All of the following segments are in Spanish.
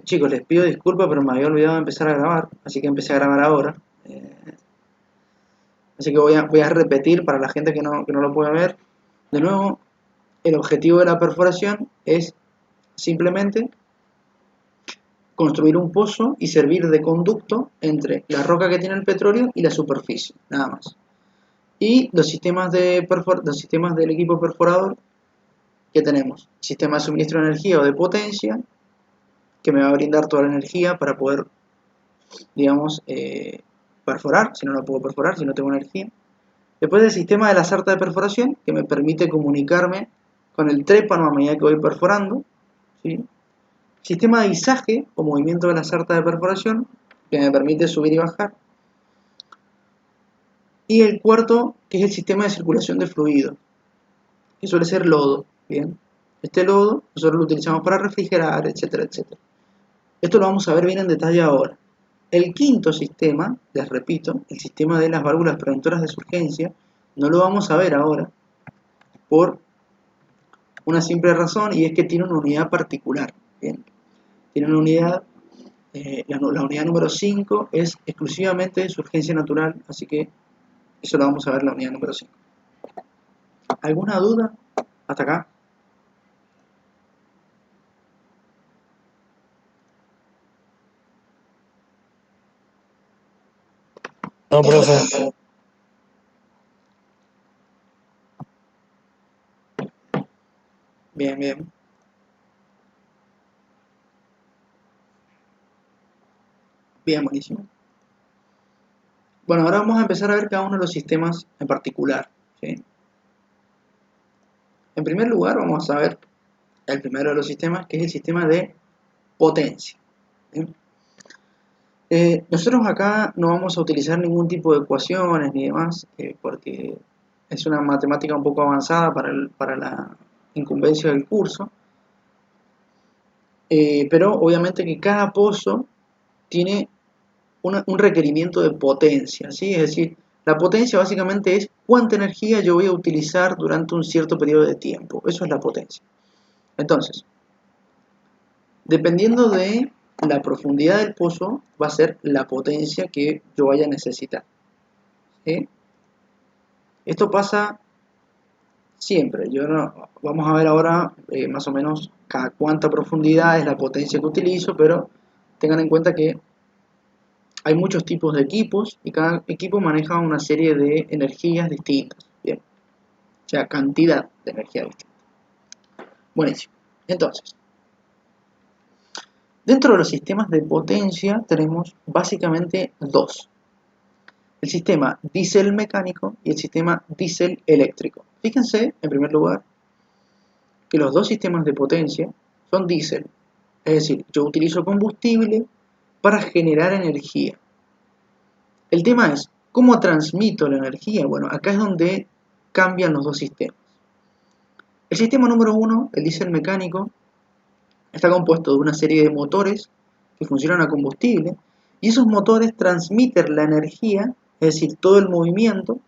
Chicos, les pido disculpas, pero me había olvidado de empezar a grabar, así que empecé a grabar ahora. Así que voy a repetir para la gente que no lo pueda ver. De nuevo, el objetivo de la perforación es simplemente construir un pozo y servir de conducto entre la roca que tiene el petróleo y la superficie, nada más. Y los sistemas del equipo perforador que tenemos, sistema de suministro de energía o de potencia, que me va a brindar toda la energía para poder, digamos, perforar, si no lo puedo perforar, si no tengo energía. Después el sistema de la sarta de perforación, que me permite comunicarme con el trépano a medida que voy perforando, ¿sí? Sistema de izaje o movimiento de la sarta de perforación, que me permite subir y bajar. Y el cuarto, que es el sistema de circulación de fluidos, que suele ser lodo, ¿bien? Este lodo nosotros lo utilizamos para refrigerar, etcétera, etcétera. Esto lo vamos a ver bien en detalle ahora. El quinto sistema, les repito, el sistema de las válvulas preventoras de surgencia, no lo vamos a ver ahora por una simple razón, y es que tiene una unidad particular, ¿bien? Tiene una unidad, la unidad número 5 es exclusivamente de surgencia natural, así que eso lo vamos a ver en la unidad número 5. ¿Alguna duda hasta acá? No, profe. Bien, bien. Bien, buenísimo. Bueno, ahora vamos a empezar a ver cada uno de los sistemas en particular, ¿sí? En primer lugar, vamos a ver el primero de los sistemas, que es el sistema de potencia, ¿sí? Nosotros acá no vamos a utilizar ningún tipo de ecuaciones ni demás, porque es una matemática un poco avanzada para la incumbencia del curso, pero obviamente que cada pozo tiene un requerimiento de potencia, ¿sí? Es decir, la potencia básicamente es cuánta energía yo voy a utilizar durante un cierto periodo de tiempo. Eso es la potencia. Entonces, dependiendo de la profundidad del pozo, va a ser la potencia que yo vaya a necesitar, ¿sí? Esto pasa siempre. Vamos a ver ahora más o menos cada cuánta profundidad es la potencia que utilizo, pero tengan en cuenta que hay muchos tipos de equipos y cada equipo maneja una serie de energías distintas, ¿bien? O sea, cantidad de energía distinta. Buenísimo. Entonces, dentro de los sistemas de potencia tenemos básicamente dos: el sistema diésel mecánico y el sistema diésel eléctrico. Fíjense, en primer lugar, que los dos sistemas de potencia son diésel, es decir, yo utilizo combustible para generar energía. El tema es, ¿cómo transmito la energía? Bueno, acá es donde cambian los dos sistemas. El sistema número 1, el diésel mecánico, está compuesto de una serie de motores que funcionan a combustible, y esos motores transmiten la energía, es decir, todo el movimiento,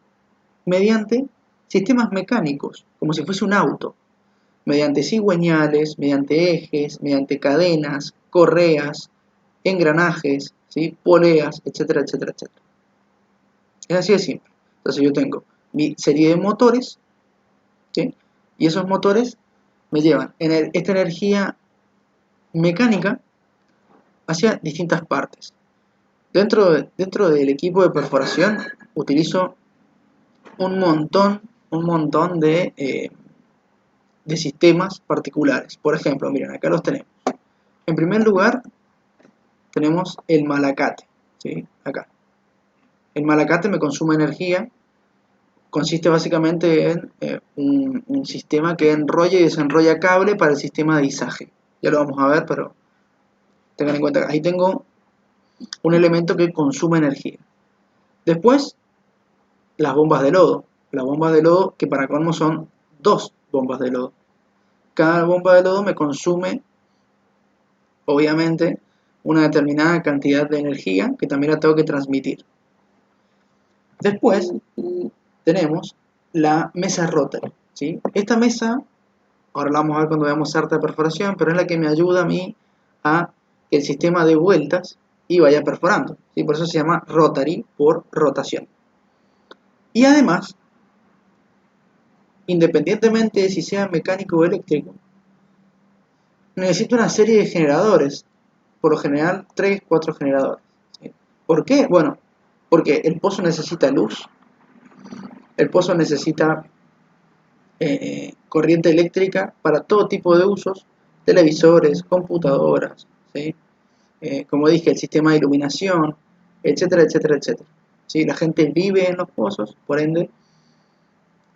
mediante sistemas mecánicos, como si fuese un auto, mediante cigüeñales, mediante ejes, mediante cadenas, correas, engranajes, ¿sí? Poleas, etcétera, etcétera, etcétera. Es así de simple. Entonces yo tengo mi serie de motores, ¿sí? Y esos motores me llevan esta energía mecánica hacia distintas partes. Dentro del equipo de perforación utilizo un montón de sistemas particulares. Por ejemplo, miren, acá los tenemos. En primer lugar, tenemos el malacate, ¿sí? Acá. El malacate me consume energía. Consiste básicamente en un sistema que enrolla y desenrolla cable para el sistema de izaje. Ya lo vamos a ver, pero tengan en cuenta que ahí tengo un elemento que consume energía. Después, las bombas de lodo. Las bombas de lodo, que para colmo son dos bombas de lodo. Cada bomba de lodo me consume, obviamente, una determinada cantidad de energía que también la tengo que transmitir. Después tenemos la mesa rotary, ¿sí? Esta mesa, ahora la vamos a ver cuando veamos sarta de perforación, pero es la que me ayuda a mí a que el sistema dé vueltas y vaya perforando, ¿sí? Por eso se llama rotary, por rotación. Y además, independientemente de si sea mecánico o eléctrico, necesita una serie de generadores, por lo general 3, 4 generadores. ¿Sí? ¿Por qué? Bueno, porque el pozo necesita luz, el pozo necesita corriente eléctrica para todo tipo de usos, televisores, computadoras, ¿sí? Como dije, el sistema de iluminación, etcétera, etcétera, etcétera. ¿Sí? La gente vive en los pozos, por ende,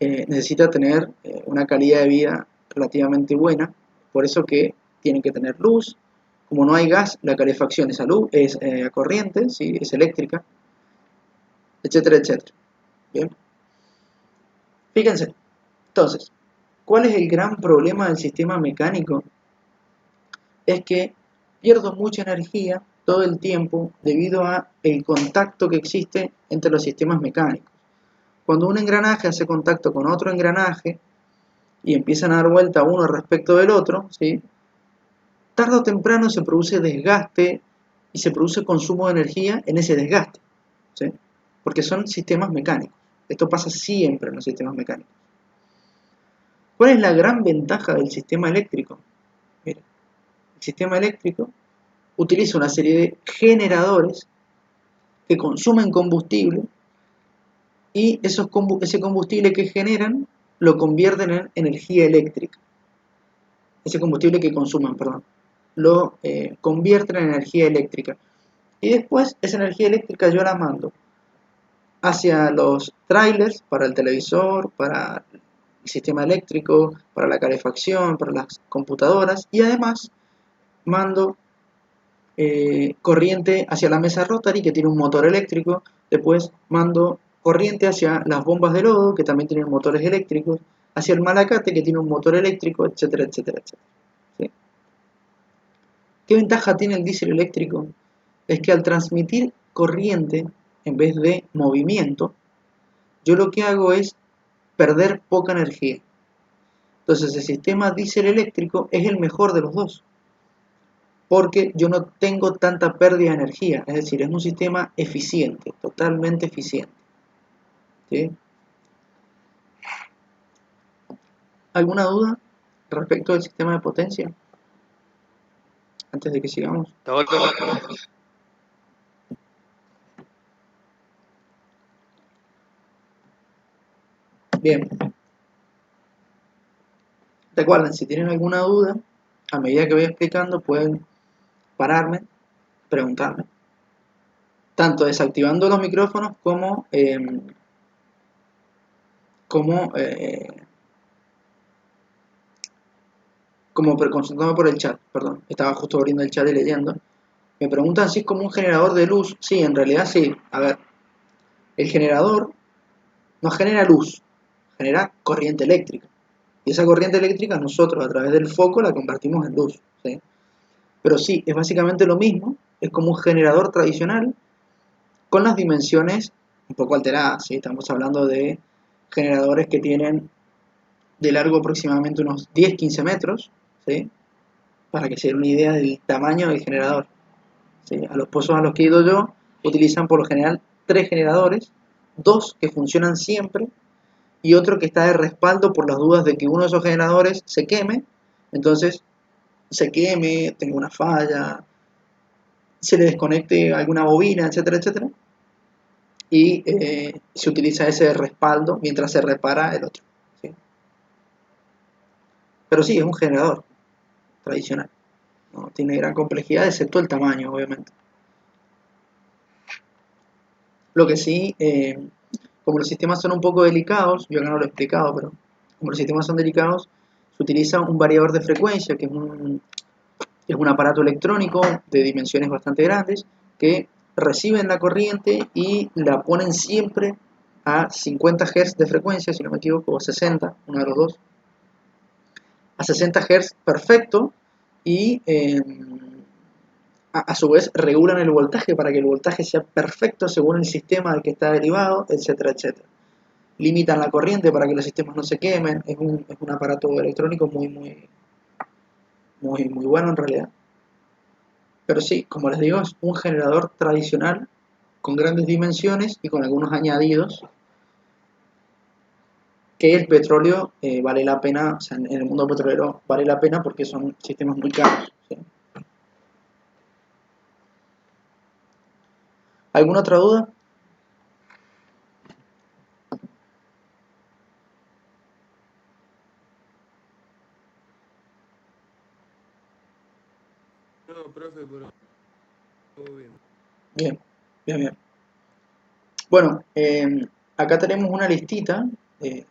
necesita tener una calidad de vida relativamente buena, por eso que tienen que tener luz. Como no hay gas, la calefacción es a luz, es a corriente, ¿sí? Es eléctrica, etcétera, etcétera. Bien. Fíjense, entonces, ¿cuál es el gran problema del sistema mecánico? Es que pierdo mucha energía todo el tiempo debido a el contacto que existe entre los sistemas mecánicos. Cuando un engranaje hace contacto con otro engranaje y empiezan a dar vuelta uno respecto del otro, ¿sí? Tarde o temprano se produce desgaste y se produce consumo de energía en ese desgaste, ¿sí? Porque son sistemas mecánicos. Esto pasa siempre en los sistemas mecánicos. ¿Cuál es la gran ventaja del sistema eléctrico? Mira, el sistema eléctrico utiliza una serie de generadores que consumen combustible y ese combustible que generan lo convierten en energía eléctrica. Ese combustible que consuman, perdón, lo convierten en energía eléctrica. Y después esa energía eléctrica yo la mando hacia los trailers para el televisor, para el sistema eléctrico, para la calefacción, para las computadoras y además mando corriente hacia la mesa rotary que tiene un motor eléctrico, después mando corriente hacia las bombas de lodo que también tienen motores eléctricos, hacia el malacate que tiene un motor eléctrico, etcétera, etcétera, etcétera. ¿Sí? ¿Qué ventaja tiene el diésel eléctrico? Es que al transmitir corriente en vez de movimiento, yo lo que hago es perder poca energía. Entonces el sistema diésel eléctrico es el mejor de los dos, porque yo no tengo tanta pérdida de energía, es decir, es un sistema eficiente, totalmente eficiente. ¿Sí? ¿Alguna duda respecto del sistema de potencia? Antes de que sigamos. Todo lo Bien. Recuerden, si tienen alguna duda, a medida que voy explicando, pueden pararme, preguntarme. Tanto desactivando los micrófonos como consultándome por el chat, perdón, estaba justo abriendo el chat y leyendo. Me preguntan si es como un generador de luz. Sí, en realidad sí. A ver, el generador no genera luz, genera corriente eléctrica. Y esa corriente eléctrica nosotros a través del foco la convertimos en luz, ¿sí? Pero sí, es básicamente lo mismo, es como un generador tradicional con las dimensiones un poco alteradas, ¿sí? Estamos hablando de generadores que tienen de largo aproximadamente unos 10-15 metros, ¿sí? Para que se den una idea del tamaño del generador. ¿Sí? A los pozos a los que he ido yo utilizan por lo general 3 generadores, 2 que funcionan siempre y otro que está de respaldo por las dudas de que uno de esos generadores se queme, entonces se queme, tenga una falla, se le desconecte alguna bobina, etcétera, etcétera, y se utiliza ese de respaldo mientras se repara el otro. ¿Sí? Pero sí, es un generador tradicional, no tiene gran complejidad, excepto el tamaño, obviamente. Lo que sí, como los sistemas son un poco delicados, yo acá no lo he explicado, pero como los sistemas son delicados, se utiliza un variador de frecuencia, que es un aparato electrónico de dimensiones bastante grandes, que reciben la corriente y la ponen siempre a 50 Hz de frecuencia, si no me equivoco, o 60, uno de los dos, a 60 Hz perfecto, y a su vez regulan el voltaje para que el voltaje sea perfecto según el sistema del que está derivado, etcétera, etcétera. Limitan la corriente para que los sistemas no se quemen. Es un aparato electrónico muy bueno en realidad. Pero sí, como les digo, es un generador tradicional con grandes dimensiones y con algunos añadidos que el petróleo vale la pena, o sea, en el mundo petrolero vale la pena porque son sistemas muy caros, ¿sí? ¿Alguna otra duda? No, profe, pero todo bien. Bien, bien, bien. Bueno, acá tenemos una listita. eh,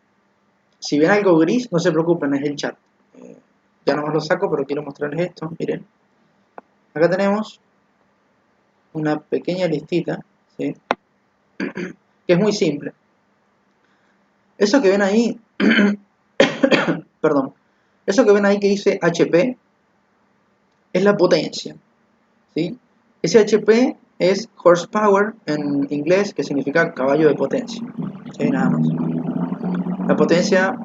si ven algo gris, no se preocupen, es el chat. Eh, ya no más lo saco, pero quiero mostrarles esto. Miren, acá tenemos una pequeña listita, ¿sí? Que es muy simple. Eso que ven ahí, perdón, eso que ven ahí que dice HP es la potencia, ¿sí? Ese HP es horsepower en inglés, que significa caballo de potencia, ¿sí? Nada más. La potencia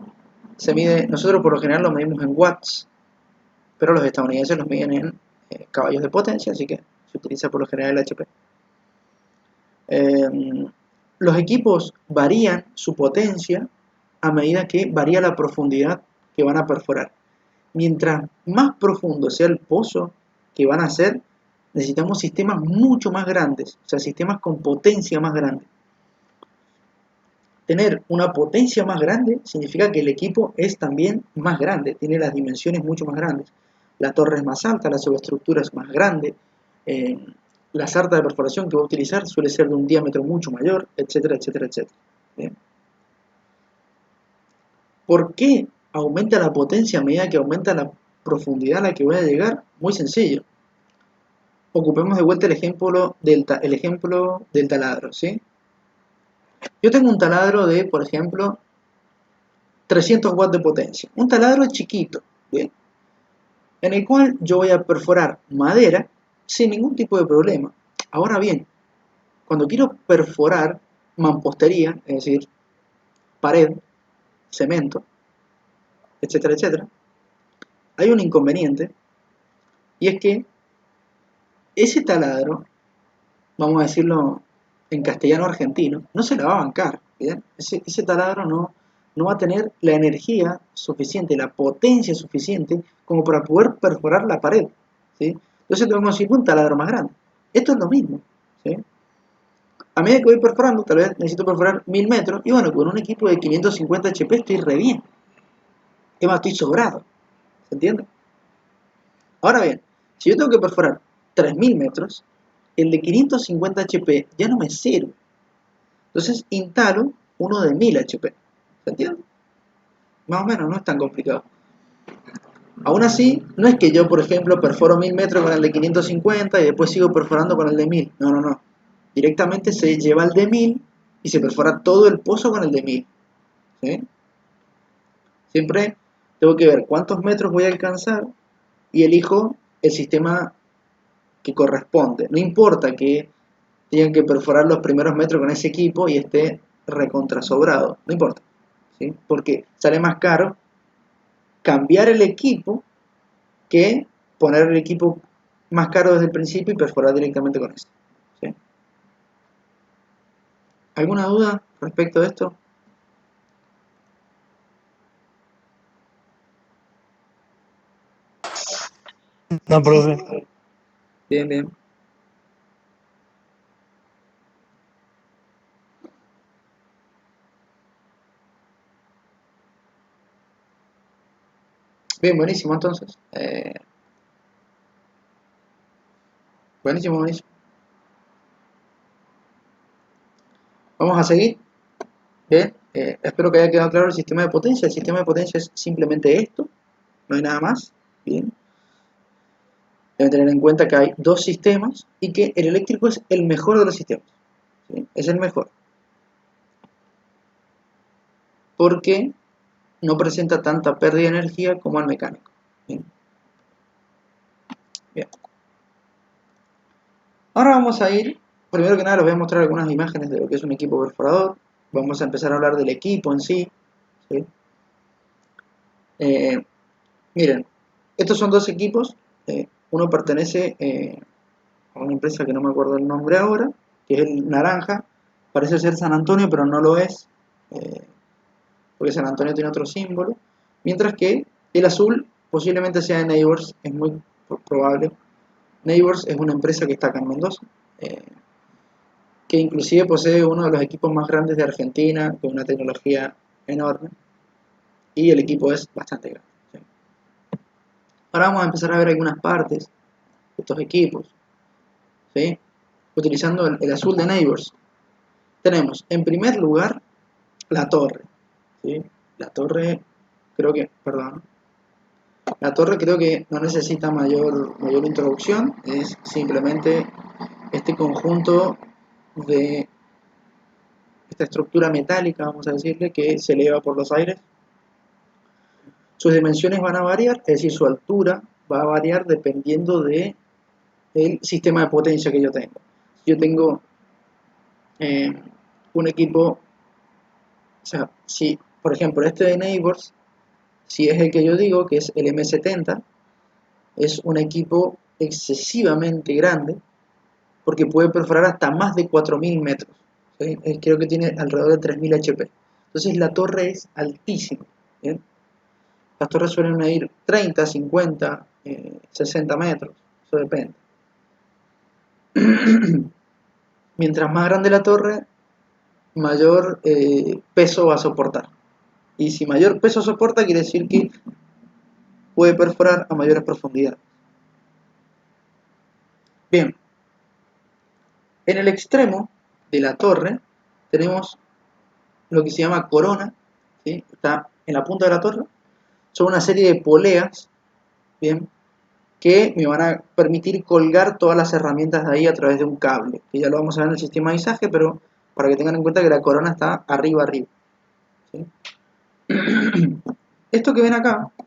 se mide, nosotros por lo general lo medimos en watts, pero los estadounidenses los miden en caballos de potencia, así que se utiliza por lo general el HP. Los equipos varían su potencia a medida que varía la profundidad que van a perforar. Mientras más profundo sea el pozo que van a hacer, necesitamos sistemas mucho más grandes, o sea, sistemas con potencia más grande. Tener una potencia más grande significa que el equipo es también más grande, tiene las dimensiones mucho más grandes. La torre es más alta, la subestructura es más grande, eh, la sarta de perforación que va a utilizar suele ser de un diámetro mucho mayor, etcétera, etcétera, etcétera. Bien. ¿Por qué aumenta la potencia a medida que aumenta la profundidad a la que voy a llegar? Muy sencillo. Ocupemos de vuelta el ejemplo del taladro, ¿sí? Yo tengo un taladro de, por ejemplo, 300 watts de potencia. Un taladro chiquito, ¿bien? En el cual yo voy a perforar madera sin ningún tipo de problema. Ahora bien, cuando quiero perforar mampostería, es decir, pared, cemento, etcétera, etcétera, hay un inconveniente y es que ese taladro, vamos a decirlo en castellano argentino, no se la va a bancar, ¿bien? Ese taladro no va a tener la energía suficiente, la potencia suficiente como para poder perforar la pared, ¿sí? Entonces tengo que conseguir un taladro más grande. Esto es lo mismo, ¿sí? A medida que voy perforando, tal vez necesito perforar 1000 metros, y bueno, con un equipo de 550 HP estoy re bien. Es más, estoy sobrado, ¿se entiende? Ahora bien, si yo tengo que perforar 3000 metros, el de 550 HP ya no me sirve. Entonces instalo uno de 1000 HP. ¿Se entiende? Más o menos, no es tan complicado. Aún así, no es que yo, por ejemplo, perforo 1000 metros con el de 550 y después sigo perforando con el de 1000. No, no, no. Directamente se lleva el de 1000 y se perfora todo el pozo con el de 1000. ¿Sí? Siempre tengo que ver cuántos metros voy a alcanzar y elijo el sistema que corresponde. No importa que tengan que perforar los primeros metros con ese equipo y esté recontrasobrado. No importa. ¿Sí? Porque sale más caro cambiar el equipo que poner el equipo más caro desde el principio y perforar directamente con eso. ¿Sí? ¿Alguna duda respecto de esto? No, profe. Bien, bien. Bien, buenísimo entonces. Buenísimo, buenísimo. Vamos a seguir. Bien, espero que haya quedado claro el sistema de potencia. El sistema de potencia es simplemente esto, no hay nada más. Bien. Deben tener en cuenta que hay dos sistemas y que el eléctrico es el mejor de los sistemas. ¿Sí? Es el mejor. Porque no presenta tanta pérdida de energía como el mecánico. Bien. Bien. Ahora vamos a ir, primero que nada les voy a mostrar algunas imágenes de lo que es un equipo perforador. Vamos a empezar a hablar del equipo en sí. ¿Sí? Miren, estos son dos equipos. Uno pertenece a una empresa que no me acuerdo el nombre ahora, que es el naranja, parece ser San Antonio, pero no lo es, porque San Antonio tiene otro símbolo, mientras que el azul posiblemente sea de Neighbors, es muy probable. Neighbors es una empresa que está acá en Mendoza, que inclusive posee uno de los equipos más grandes de Argentina, con una tecnología enorme, y el equipo es bastante grande. ¿Sí? Ahora vamos a empezar a ver algunas partes de estos equipos, ¿sí? Utilizando el azul de Neighbors. Tenemos en primer lugar la torre, ¿sí? La torre creo que no necesita mayor introducción, es simplemente este conjunto de esta estructura metálica, vamos a decirle, que se eleva por los aires. Sus dimensiones van a variar, es decir, su altura va a variar dependiendo del sistema de potencia que yo tengo. Si yo tengo un equipo, o sea, si por ejemplo este de Neighbors, si es el que yo digo, que es el M70, es un equipo excesivamente grande, porque puede perforar hasta más de 4000 metros. ¿Sí? Creo que tiene alrededor de 3000 HP. Entonces la torre es altísima. ¿Bien? Las torres suelen medir 30, 50, 60 metros. Eso depende. Mientras más grande la torre, mayor peso va a soportar. Y si mayor peso soporta, quiere decir que puede perforar a mayores profundidades. Bien, en el extremo de la torre tenemos lo que se llama corona, ¿sí? Está en la punta de la torre. Son una serie de poleas, ¿bien? Que me van a permitir colgar todas las herramientas de ahí a través de un cable, que ya lo vamos a ver en el sistema de izaje, pero para que tengan en cuenta que la corona está arriba, ¿sí? Esto que ven acá, un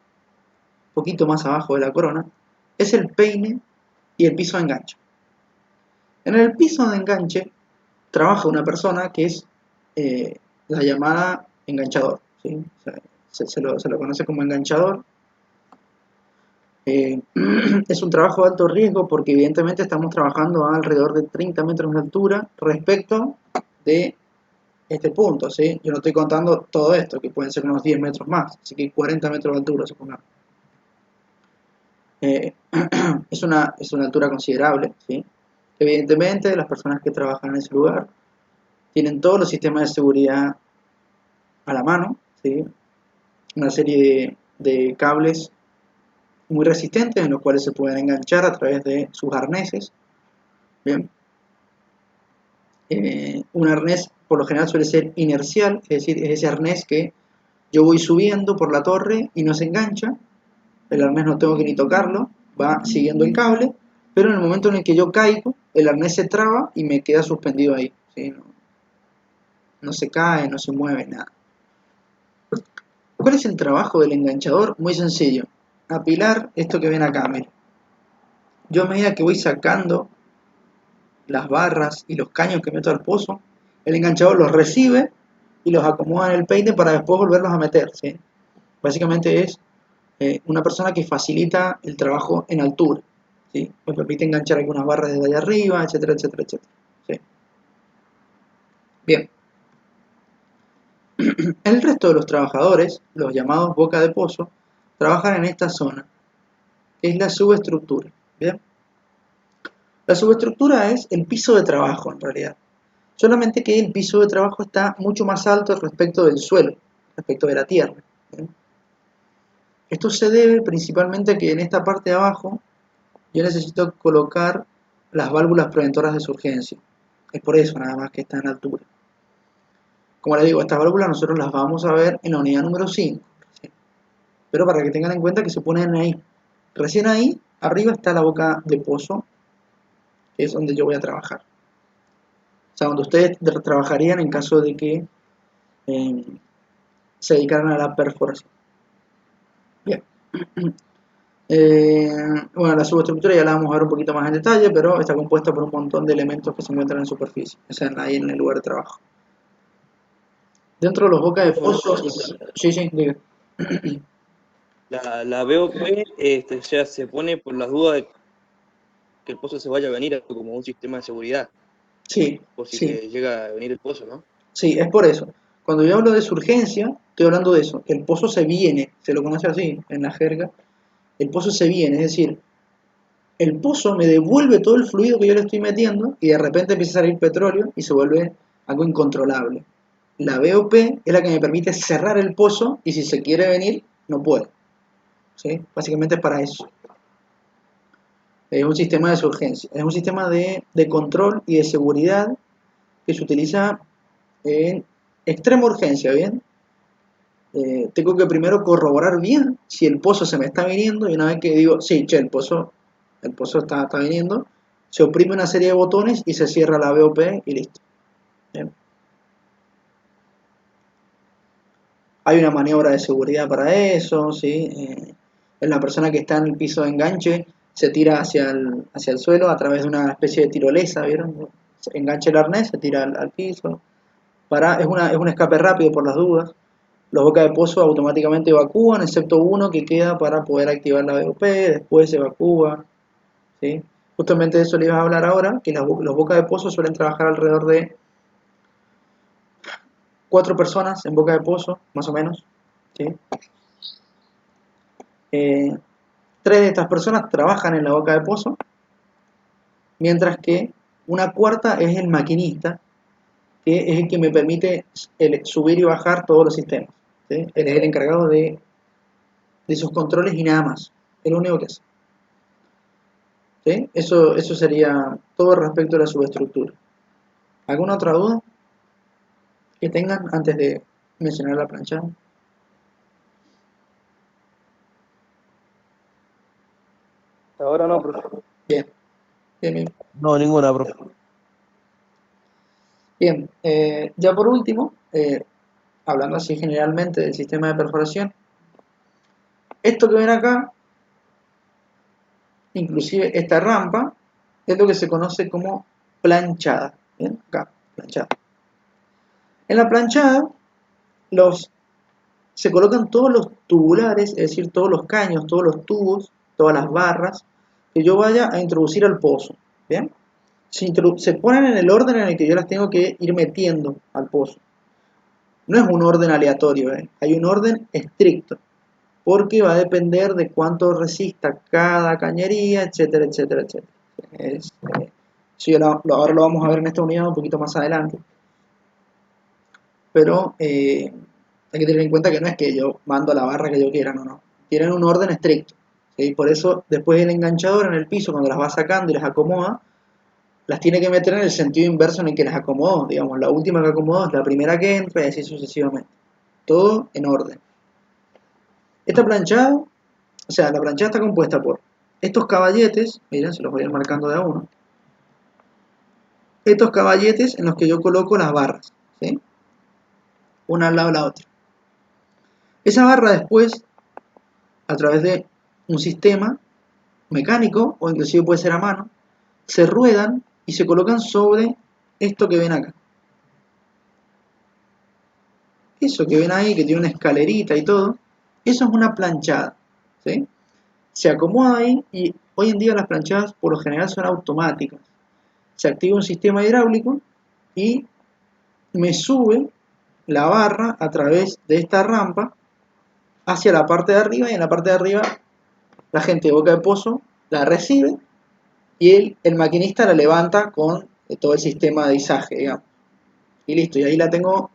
poquito más abajo de la corona, es el peine y el piso de enganche. En el piso de enganche trabaja una persona que es la llamada enganchador, ¿sí? O sea, se lo conoce como enganchador. Es un trabajo de alto riesgo porque evidentemente estamos trabajando a alrededor de 30 metros de altura respecto de este punto, ¿sí? Yo no estoy contando todo esto, que pueden ser unos 10 metros más, así que 40 metros de altura, supongamos. Es una altura considerable, ¿sí? Evidentemente las personas que trabajan en ese lugar tienen todos los sistemas de seguridad a la mano, ¿sí? Una serie de cables muy resistentes en los cuales se pueden enganchar a través de sus arneses. Bien. Un arnés por lo general suele ser inercial, es decir, es ese arnés que yo voy subiendo por la torre y no se engancha, el arnés no tengo que ni tocarlo, va siguiendo el cable, pero en el momento en el que yo caigo, el arnés se traba y me queda suspendido ahí, ¿sí? No se cae, no se mueve, nada. ¿Cuál es el trabajo del enganchador? Muy sencillo, apilar esto que ven acá, miren. Yo a medida que voy sacando las barras y los caños que meto al pozo, el enganchador los recibe y los acomoda en el peine para después volverlos a meter, ¿sí? Básicamente es una persona que facilita el trabajo en altura, ¿sí? Me permite enganchar algunas barras desde allá arriba, etcétera, etcétera, etcétera, ¿sí? Bien. El resto de los trabajadores, los llamados boca de pozo, trabajan en esta zona, que es la subestructura, ¿bien? La subestructura es el piso de trabajo, en realidad. Solamente que el piso de trabajo está mucho más alto respecto del suelo, respecto de la tierra, ¿bien? Esto se debe principalmente a que en esta parte de abajo yo necesito colocar las válvulas preventoras de surgencia. Es por eso nada más que está en altura. Como les digo, estas válvulas nosotros las vamos a ver en la unidad número 5. ¿Sí? Pero para que tengan en cuenta que se ponen ahí. Recién ahí, arriba está la boca de pozo, que es donde yo voy a trabajar. O sea, donde ustedes trabajarían en caso de que se dedicaran a la perforación. Bien. Bueno, la subestructura ya la vamos a ver un poquito más en detalle, pero está compuesta por un montón de elementos que se encuentran en superficie, o sea, ahí en el lugar de trabajo. Dentro de los bocas de pozo, sí, diga. La BOP ya se pone por las dudas de que el pozo se vaya a venir como un sistema de seguridad, Sí, por si sí, se llega a venir el pozo, ¿no? sí, es por eso. Cuando yo hablo de surgencia, estoy hablando de eso, que el pozo se viene, se lo conoce así en la jerga, el pozo se viene, es decir, el pozo me devuelve todo el fluido que yo le estoy metiendo y de repente empieza a salir petróleo y se vuelve algo incontrolable. La BOP es la que me permite cerrar el pozo y si se quiere venir, no puede. ¿Sí? Básicamente es para eso. Es un sistema de surgencia, es un sistema de control y de seguridad que se utiliza en extrema urgencia, ¿bien? Tengo que primero corroborar bien si el pozo se me está viniendo y una vez que digo, sí, che, el pozo está viniendo, se oprime una serie de botones y se cierra la BOP y listo. Bien. Hay una maniobra de seguridad para eso, ¿sí? La persona que está en el piso de enganche se tira hacia el suelo a través de una especie de tirolesa, ¿vieron? Se engancha el arnés, se tira al piso. Es un escape rápido por las dudas. Los bocas de pozo automáticamente evacúan, excepto uno que queda para poder activar la BOP, después se evacúa, ¿sí? Justamente de eso les iba a hablar ahora, que los bocas de pozo suelen trabajar alrededor de 4 personas en boca de pozo, más o menos, ¿sí? 3 de estas personas trabajan en la boca de pozo, mientras que una cuarta es el maquinista, que es el que me permite subir y bajar todos los sistemas, ¿sí? Él es el encargado de esos controles y nada más, es lo único que hace. ¿Sí? Eso sería todo respecto a la subestructura. ¿Alguna otra duda que tengan antes de mencionar la plancha? Ahora no, profe. Bien, bien, bien. No, ninguna, profe. Bien, ya por último, hablando así generalmente del sistema de perforación, esto que ven acá, inclusive esta rampa, es lo que se conoce como planchada. ¿Bien? Acá, planchada. En la planchada, se colocan todos los tubulares, es decir, todos los caños, todos los tubos, todas las barras que yo vaya a introducir al pozo. ¿Bien? Se ponen en el orden en el que yo las tengo que ir metiendo al pozo. No es un orden aleatorio, hay un orden estricto, porque va a depender de cuánto resista cada cañería, etcétera, etcétera, etcétera. Sí, ahora lo vamos a ver en esta unidad un poquito más adelante. Pero hay que tener en cuenta que no es que yo mando la barra que yo quiera, no. Tienen un orden estricto. ¿Sí? Por eso, después el enganchador en el piso, cuando las va sacando y las acomoda, las tiene que meter en el sentido inverso en el que las acomodó. Digamos, la última que acomodó es la primera que entra y así sucesivamente. Todo en orden. Esta planchada, o sea, la planchada está compuesta por estos caballetes, miren, se los voy a ir marcando de a uno. Estos caballetes en los que yo coloco las barras, ¿sí? Una al lado de la otra. Esa barra después, a través de un sistema mecánico, o inclusive puede ser a mano, se ruedan y se colocan sobre esto que ven acá. Eso que ven ahí, que tiene una escalerita y todo, eso es una planchada, ¿sí? Se acomoda ahí y hoy en día las planchadas por lo general son automáticas. Se activa un sistema hidráulico y me sube la barra a través de esta rampa hacia la parte de arriba y en la parte de arriba la gente de boca de pozo la recibe y el maquinista la levanta con todo el sistema de izaje, digamos. Y listo, y ahí la tengo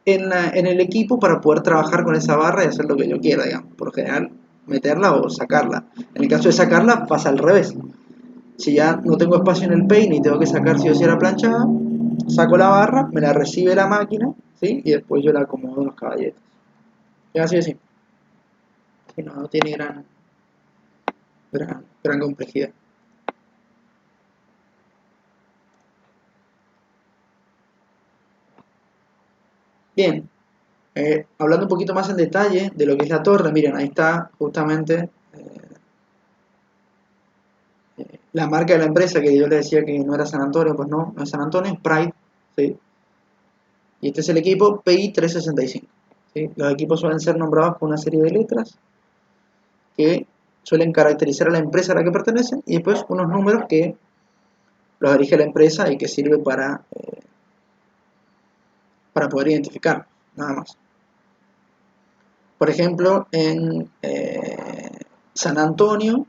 en el equipo para poder trabajar con esa barra y hacer lo que yo quiera, digamos. Por lo general, meterla o sacarla. En el caso de sacarla, pasa al revés. Si ya no tengo espacio en el peine y tengo que sacar si o si la planchada, saco la barra, me la recibe la máquina, ¿sí? Y después yo la acomodo en los caballetes. Es así de simple. Y no tiene gran complejidad. Bien, hablando un poquito más en detalle de lo que es la torre, miren, ahí está justamente la marca de la empresa que yo les decía que no era San Antonio, pues no es San Antonio, es Pride, ¿sí? Y este es el equipo PI 365, ¿sí? Los equipos suelen ser nombrados con una serie de letras que suelen caracterizar a la empresa a la que pertenecen, y después unos números que los elige la empresa y que sirve para poder identificar, nada más. Por ejemplo, en San Antonio,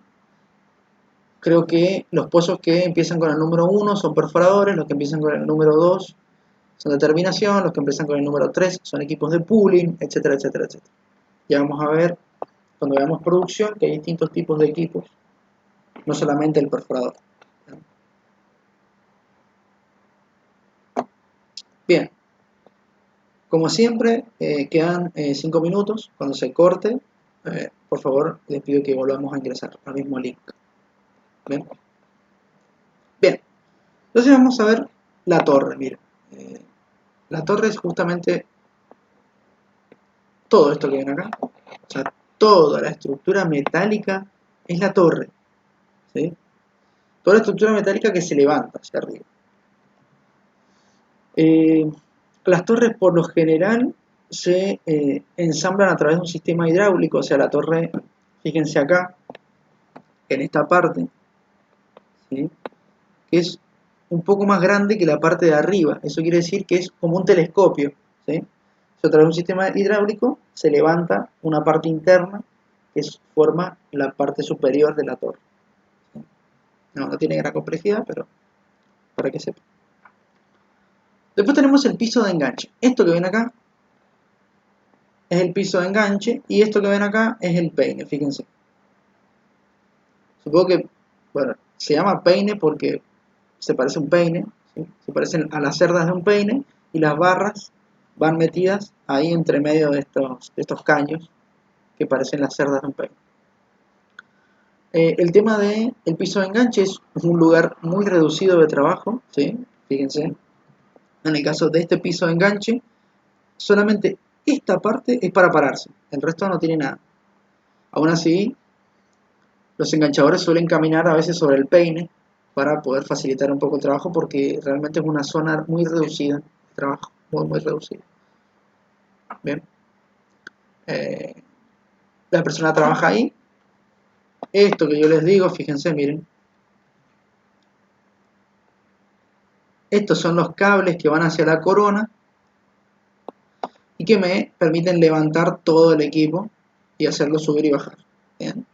creo que los pozos que empiezan con el número 1 son perforadores, los que empiezan con el número 2 son de terminación, los que empiezan con el número 3 son equipos de pooling, etcétera, etcétera, etcétera. Ya vamos a ver, cuando veamos producción, que hay distintos tipos de equipos, no solamente el perforador. Bien, como siempre, quedan 5 minutos. Cuando se corte, por favor, les pido que volvamos a ingresar al mismo link. Bien, bien. Entonces vamos a ver la torre. Miren, la torre es justamente todo esto que ven acá. O sea, toda la estructura metálica es la torre, ¿sí? Toda la estructura metálica que se levanta hacia arriba. Las torres por lo general se ensamblan a través de un sistema hidráulico, o sea, la torre, fíjense acá, en esta parte, ¿sí? Que es un poco más grande que la parte de arriba. Eso quiere decir que es como un telescopio, ¿sí? A través de un sistema hidráulico se levanta una parte interna que forma la parte superior de la torre. No tiene gran complejidad, pero para que sepan. Después tenemos el piso de enganche. Esto que ven acá es el piso de enganche y esto que ven acá es el peine, fíjense. Supongo que, bueno, se llama peine porque se parece a un peine, ¿sí? Se parecen a las cerdas de un peine y las barras van metidas ahí entre medio de estos caños que parecen las cerdas de un peine. El tema del piso de enganche es un lugar muy reducido de trabajo, ¿sí? Fíjense. En el caso de este piso de enganche, solamente esta parte es para pararse, el resto no tiene nada. Aún así, los enganchadores suelen caminar a veces sobre el peine para poder facilitar un poco el trabajo porque realmente es una zona muy reducida de trabajo, muy reducida. Bien. La persona trabaja ahí. Esto que yo les digo, fíjense, miren. Estos son los cables que van hacia la corona y que me permiten levantar todo el equipo y hacerlo subir y bajar. Bien.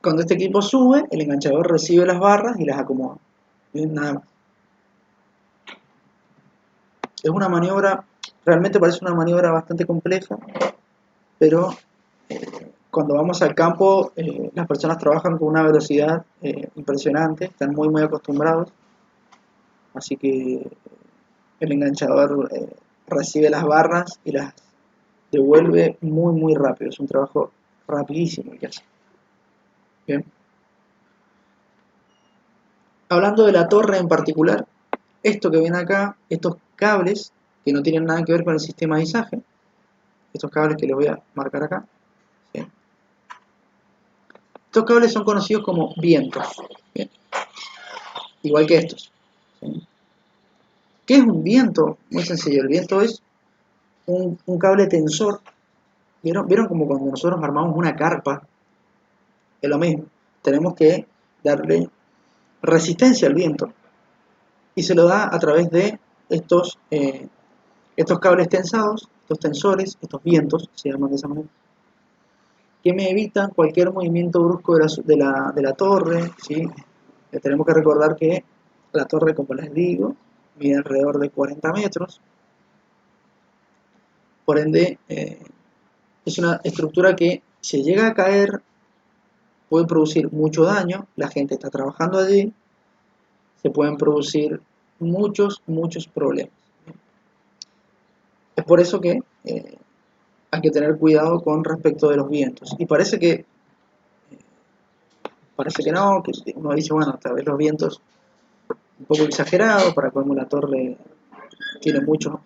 Cuando este equipo sube, el enganchador recibe las barras y las acomoda. Bien, nada más. Es una maniobra, realmente parece una maniobra bastante compleja, pero cuando vamos al campo, las personas trabajan con una velocidad impresionante, están muy acostumbrados, así que el enganchador recibe las barras y las devuelve muy rápido, es un trabajo rapidísimo el que hace. Bien. Hablando de la torre en particular, esto que ven acá, estos cables que no tienen nada que ver con el sistema de izaje, estos cables que les voy a marcar acá, ¿sí? Estos cables son conocidos como vientos, ¿bien? Igual que estos, ¿sí? ¿Qué es un viento? Muy sencillo, el viento es un cable tensor. ¿Vieron como cuando nosotros armamos una carpa? Es lo mismo, tenemos que darle resistencia al viento y se lo da a través de estos cables tensados, estos tensores, estos vientos, se llaman de esa manera, que me evitan cualquier movimiento brusco de la torre, ¿sí? Tenemos que recordar que la torre, como les digo, mide alrededor de 40 metros, por ende es una estructura que si llega a caer puede producir mucho daño, la gente está trabajando allí, se pueden producir muchos problemas. Es por eso que hay que tener cuidado con respecto de los vientos. Y parece que no, que uno dice, bueno, tal vez los vientos un poco exagerados, para colmo la torre tiene mucho.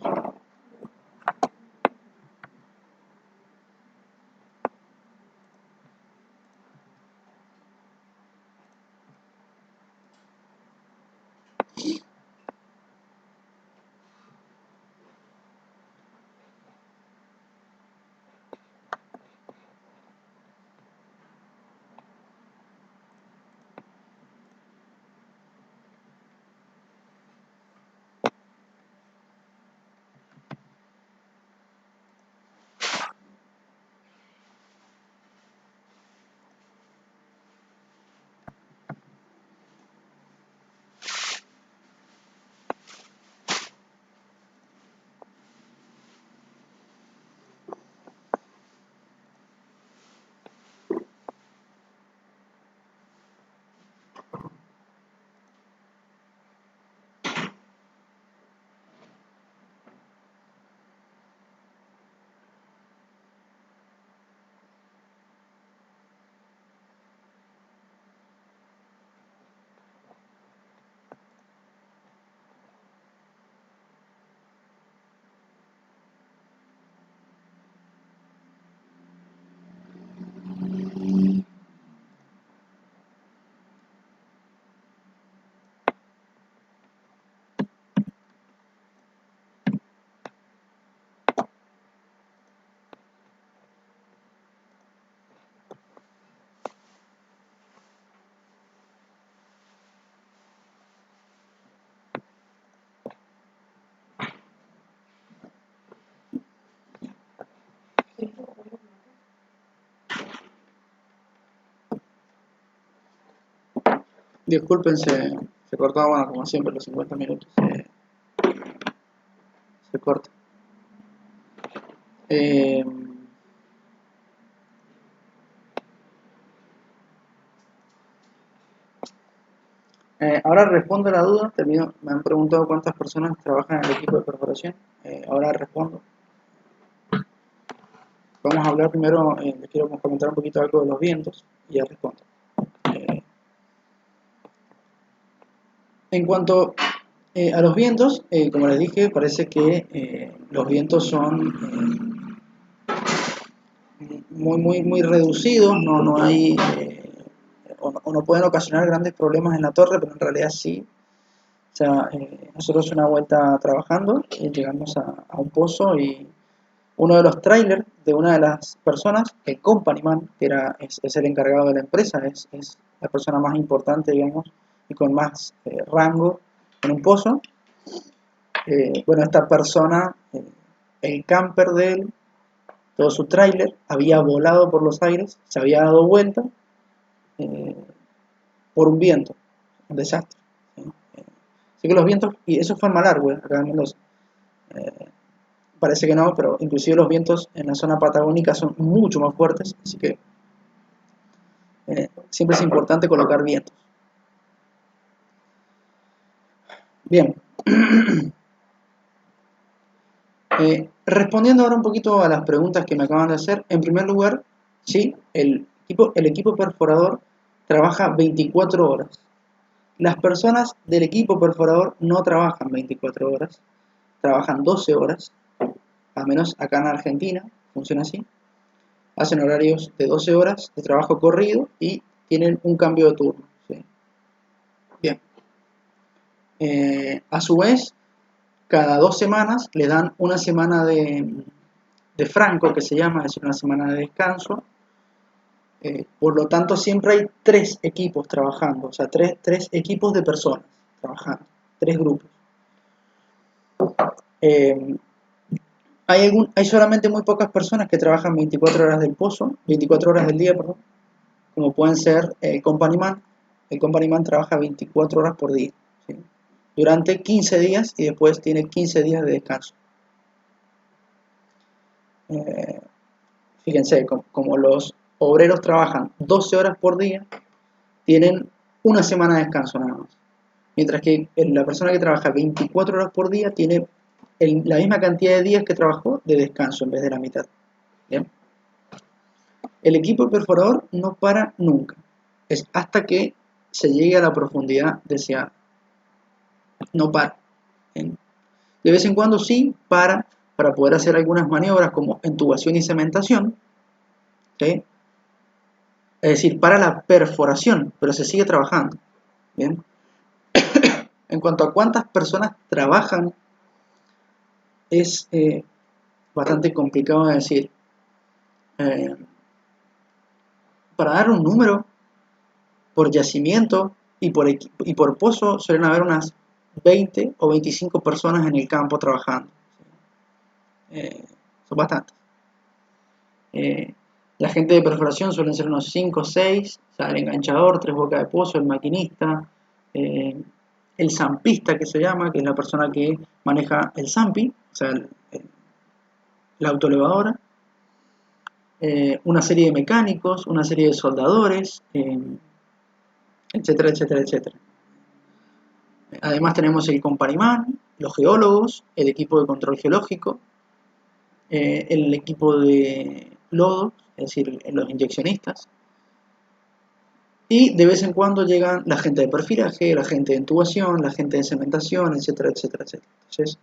Disculpen, se cortaba, bueno, como siempre, los 50 minutos se corta. Eh, ahora respondo la duda. Termino. Me han preguntado cuántas personas trabajan en el equipo de perforación. Ahora respondo. Vamos a hablar primero, les quiero comentar un poquito algo de los vientos y ya respondo. En cuanto a los vientos, como les dije, parece que los vientos son muy reducidos, no hay, o no pueden ocasionar grandes problemas en la torre, pero en realidad sí. O sea, nosotros una vuelta trabajando, llegamos a un pozo y uno de los trailers de una de las personas, el companyman, que es el encargado de la empresa, es la persona más importante, digamos, y con más rango en un pozo. Bueno, esta persona, el camper de él, todo su tráiler, había volado por los aires, se había dado vuelta eh, por un viento, un desastre. ¿Sí? Así que los vientos, y eso fue en Malargüe, acá en Mendoza. Parece que no, pero inclusive los vientos en la zona patagónica son mucho más fuertes, así que siempre es importante colocar vientos. Bien. Respondiendo ahora un poquito a las preguntas que me acaban de hacer, en primer lugar, sí, el equipo perforador trabaja 24 horas. Las personas del equipo perforador no trabajan 24 horas, trabajan 12 horas, al menos acá en Argentina funciona así. Hacen horarios de 12 horas de trabajo corrido y tienen un cambio de turno. ¿Sí? Bien. A su vez, cada 2 semanas le dan una semana de franco, que se llama, es una semana de descanso. Por lo tanto, siempre hay 3 equipos trabajando, o sea, tres equipos de personas trabajando, 3 grupos. Eh, hay solamente muy pocas personas que trabajan 24 horas del pozo, 24 horas del día, perdón, como pueden ser el companyman. El companyman trabaja 24 horas por día, ¿sí? Durante 15 días y después tiene 15 días de descanso. Fíjense, como los obreros trabajan 12 horas por día, tienen una semana de descanso nada más. Mientras que la persona que trabaja 24 horas por día tiene la misma cantidad de días que trabajó de descanso en vez de la mitad. ¿Bien? El equipo perforador no para nunca. Es hasta que se llegue a la profundidad deseada. No para. ¿Bien? De vez en cuando sí para poder hacer algunas maniobras como entubación y cementación. ¿Sí? Es decir, para la perforación, pero se sigue trabajando. ¿Bien? En cuanto a cuántas personas trabajan, es bastante complicado de decir. Para dar un número, por yacimiento y por pozo suelen haber unas 20 o 25 personas en el campo trabajando. Son bastantes. La gente de perforación suelen ser unos 5 o 6, o sea, el enganchador, 3 bocas de pozo, el maquinista, el zampista que se llama, que es la persona que maneja el zampi, o sea, la autoelevadora, una serie de mecánicos, una serie de soldadores, etcétera, etcétera, etcétera. Además tenemos el companyman, los geólogos, el equipo de control geológico, el equipo de lodo, es decir, los inyeccionistas. Y de vez en cuando llegan la gente de perfilaje, la gente de intubación, la gente de cementación, etcétera, etcétera, etcétera. Entonces,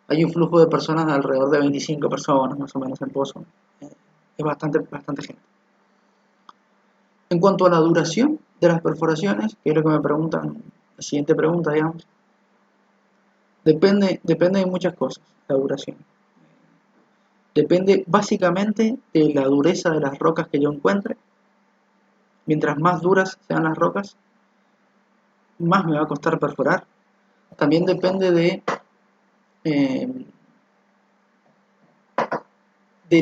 hay un flujo de personas de alrededor de 25 personas, más o menos, en pozo. Es bastante gente. En cuanto a la duración de las perforaciones, que es lo que me preguntan, la siguiente pregunta, digamos, depende de muchas cosas, la duración. Depende básicamente de la dureza de las rocas que yo encuentre. Mientras más duras sean las rocas, más me va a costar perforar. También depende de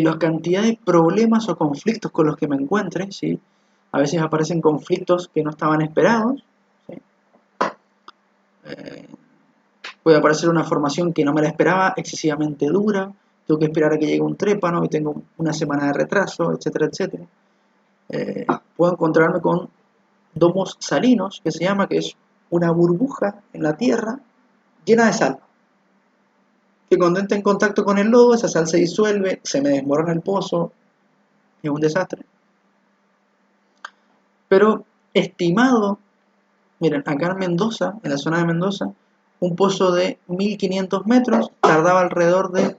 la cantidad de problemas o conflictos con los que me encuentre, ¿sí? A veces aparecen conflictos que no estaban esperados, puede aparecer una formación que no me la esperaba, excesivamente dura, tengo que esperar a que llegue un trépano y tengo una semana de retraso, etcétera, etcétera. Puedo encontrarme con domos salinos, que se llama, que es una burbuja en la tierra llena de sal, que cuando entra en contacto con el lodo, esa sal se disuelve, se me desmorona el pozo, es un desastre. Pero estimado, miren, acá en Mendoza, en la zona de Mendoza, un pozo de 1500 metros tardaba alrededor de,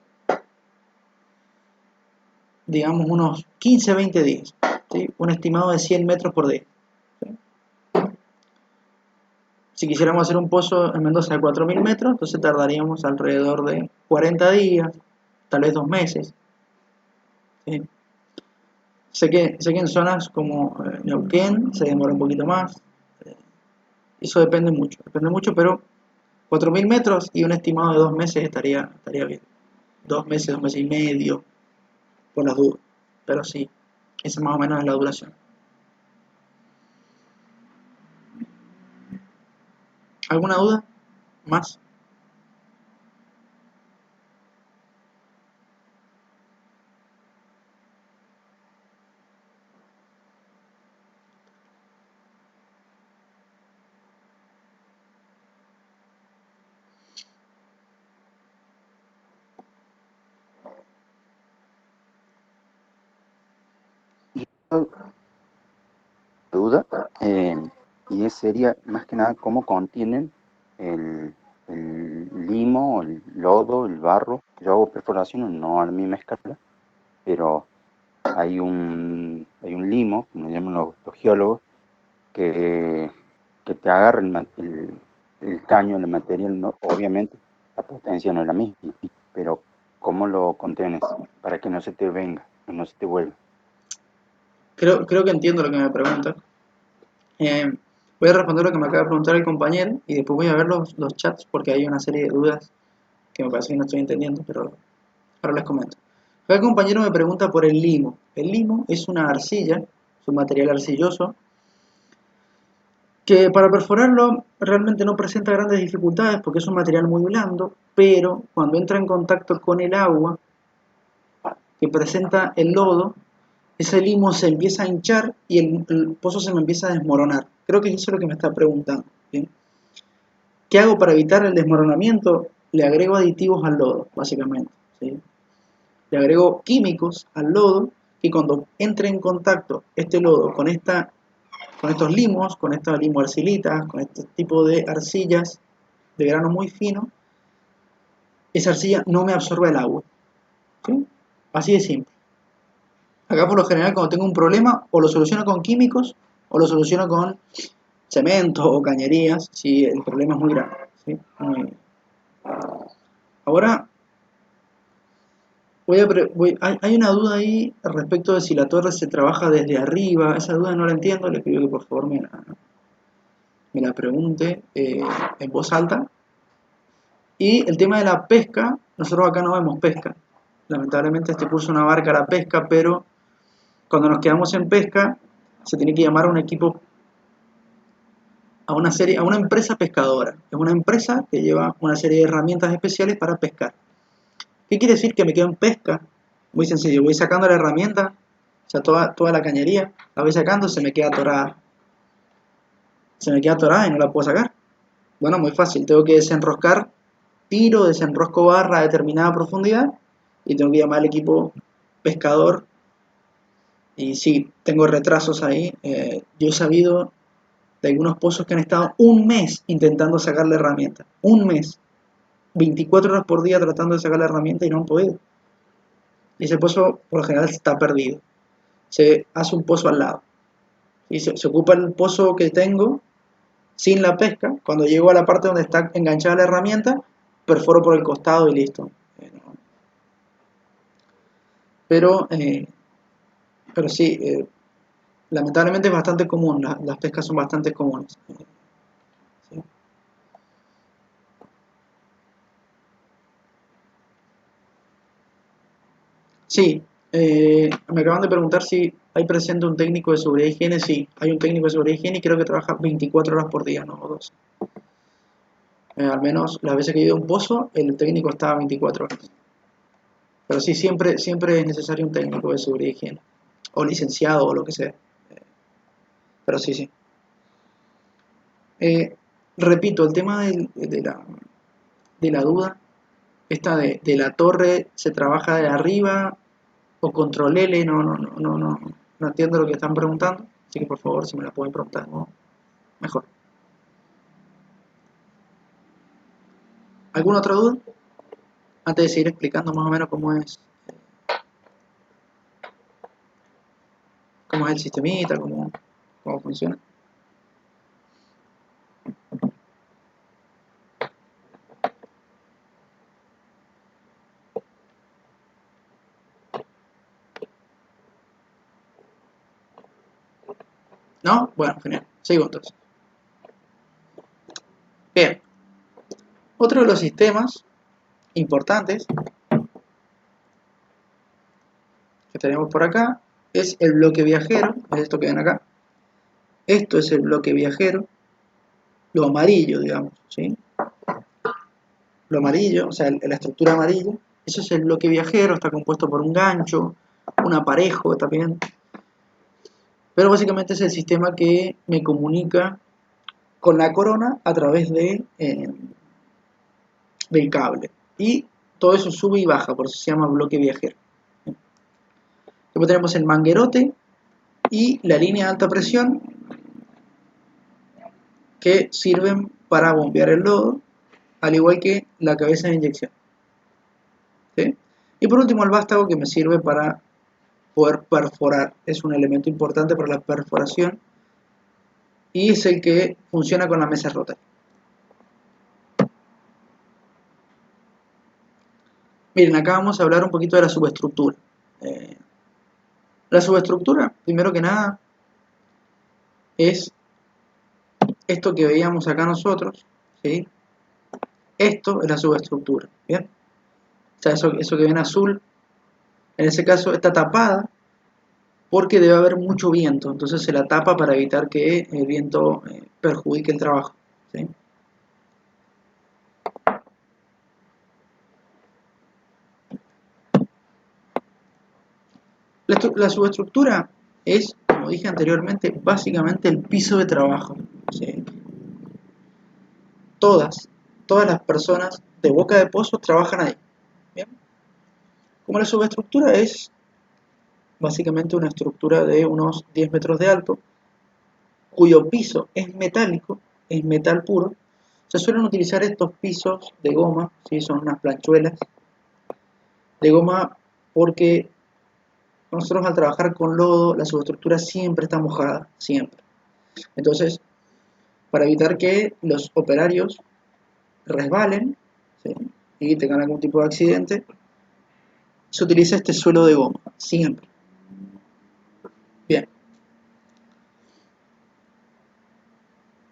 digamos, unos 15-20 días, ¿sí? Un estimado de 100 metros por día, ¿sí? Si quisiéramos hacer un pozo en Mendoza de 4000 metros, entonces tardaríamos alrededor de 40 días, tal vez 2 meses, ¿sí? Sé que en zonas como Neuquén se demora un poquito más, eso depende mucho, pero 4000 metros y un estimado de 2 meses estaría bien. 2 meses, 2 meses y medio, por las dudas. Pero sí, esa más o menos es la duración. ¿Alguna duda más? Duda, y sería más que nada cómo contienen el limo, el lodo, el barro. Yo hago perforaciones, no a la misma escala, pero hay un limo, como le llaman los geólogos, que, que te agarra el caño, el material, no, obviamente la potencia no es la misma, pero cómo lo contienes para que no se te venga, que no se te vuelva. Creo que entiendo lo que me pregunta. Voy a responder lo que me acaba de preguntar el compañero y después voy a ver los chats porque hay una serie de dudas que me parece que no estoy entendiendo, pero ahora les comento. Acá el compañero me pregunta por el limo. El limo es una arcilla, es un material arcilloso que para perforarlo realmente no presenta grandes dificultades porque es un material muy blando, pero cuando entra en contacto con el agua que presenta el lodo, ese limo se empieza a hinchar y el pozo se me empieza a desmoronar. Creo que eso es lo que me está preguntando, ¿bien? ¿Qué hago para evitar el desmoronamiento? Le agrego aditivos al lodo, básicamente, ¿sí? Le agrego químicos al lodo y cuando entre en contacto este lodo con estos limos, con esta limoarcilita, con este tipo de arcillas de grano muy fino, esa arcilla no me absorbe el agua, ¿sí? Así de simple. Acá por lo general cuando tengo un problema o lo soluciono con químicos o lo soluciono con cemento o cañerías si el problema es muy grande, ¿sí? Ahora hay una duda ahí respecto de si la torre se trabaja desde arriba. Esa duda no la entiendo, le pido que por favor me la pregunte en voz alta. Y el tema de la pesca, nosotros acá no vemos pesca. Lamentablemente este curso no abarca la pesca, pero cuando nos quedamos en pesca se tiene que llamar a un equipo, a una empresa pescadora. Es una empresa que lleva una serie de herramientas especiales para pescar. ¿Qué quiere decir que me quedo en pesca? Muy sencillo, voy sacando la herramienta, o sea, toda la cañería, la voy sacando, se me queda atorada. Se me queda atorada y no la puedo sacar. Bueno, muy fácil, tengo que desenroscar, tiro, desenrosco barra a determinada profundidad y tengo que llamar al equipo pescador. Y sí, tengo retrasos ahí. Yo he sabido de algunos pozos que han estado un mes intentando sacar la herramienta. Un mes. 24 horas por día tratando de sacar la herramienta y no han podido. Y ese pozo por lo general está perdido. Se hace un pozo al lado. Y se ocupa el pozo que tengo sin la pesca. Cuando llego a la parte donde está enganchada la herramienta, perforo por el costado y listo. Pero, eh, pero sí, lamentablemente es bastante común. Las pescas son bastante comunes. ¿Sí? Sí, me acaban de preguntar si hay presente un técnico de seguridad e higiene. Sí, hay un técnico de seguridad e higiene y creo que trabaja 24 horas por día, no 12. Al menos las veces que he ido a un pozo, el técnico estaba 24 horas. Pero sí, siempre es necesario un técnico de seguridad y higiene. O licenciado o lo que sea. Pero sí, sí. Repito, el tema de la duda, esta de la torre, ¿se trabaja de arriba o control L? No entiendo lo que están preguntando. Así que por favor, si me la pueden preguntar, ¿no? Mejor. ¿Alguna otra duda? Antes de seguir explicando más o menos cómo es el sistemita, cómo funciona. ¿No? Bueno, genial. Sigo entonces. Bien. Otro de los sistemas importantes que tenemos por acá es el bloque viajero. Es esto que ven acá. Esto es el bloque viajero. Lo amarillo, digamos, ¿sí? Lo amarillo, o sea, la estructura amarilla. Eso es el bloque viajero. Está compuesto por un gancho, un aparejo también. Pero básicamente es el sistema que me comunica con la corona a través del cable. Y todo eso sube y baja, por eso se llama bloque viajero. Después tenemos el manguerote y la línea de alta presión que sirven para bombear el lodo, al igual que la cabeza de inyección. ¿Sí? Y por último el vástago, que me sirve para poder perforar. Es un elemento importante para la perforación y es el que funciona con la mesa rota. Miren, acá vamos a hablar un poquito de la subestructura. La subestructura, primero que nada, es esto que veíamos acá nosotros, ¿sí? Esto es la subestructura, ¿bien? O sea, eso que ven azul, en ese caso está tapada porque debe haber mucho viento, entonces se la tapa para evitar que el viento perjudique el trabajo, ¿sí? La subestructura es, como dije anteriormente, básicamente el piso de trabajo, ¿sí? Todas las personas de boca de pozo trabajan ahí, ¿bien? Como la subestructura es básicamente una estructura de unos 10 metros de alto, cuyo piso es metálico, es metal puro, se suelen utilizar estos pisos de goma, ¿sí? Son unas planchuelas de goma porque nosotros al trabajar con lodo, la subestructura siempre está mojada, siempre. Entonces, para evitar que los operarios resbalen, ¿sí? Y tengan algún tipo de accidente, se utiliza este suelo de goma, siempre. Bien.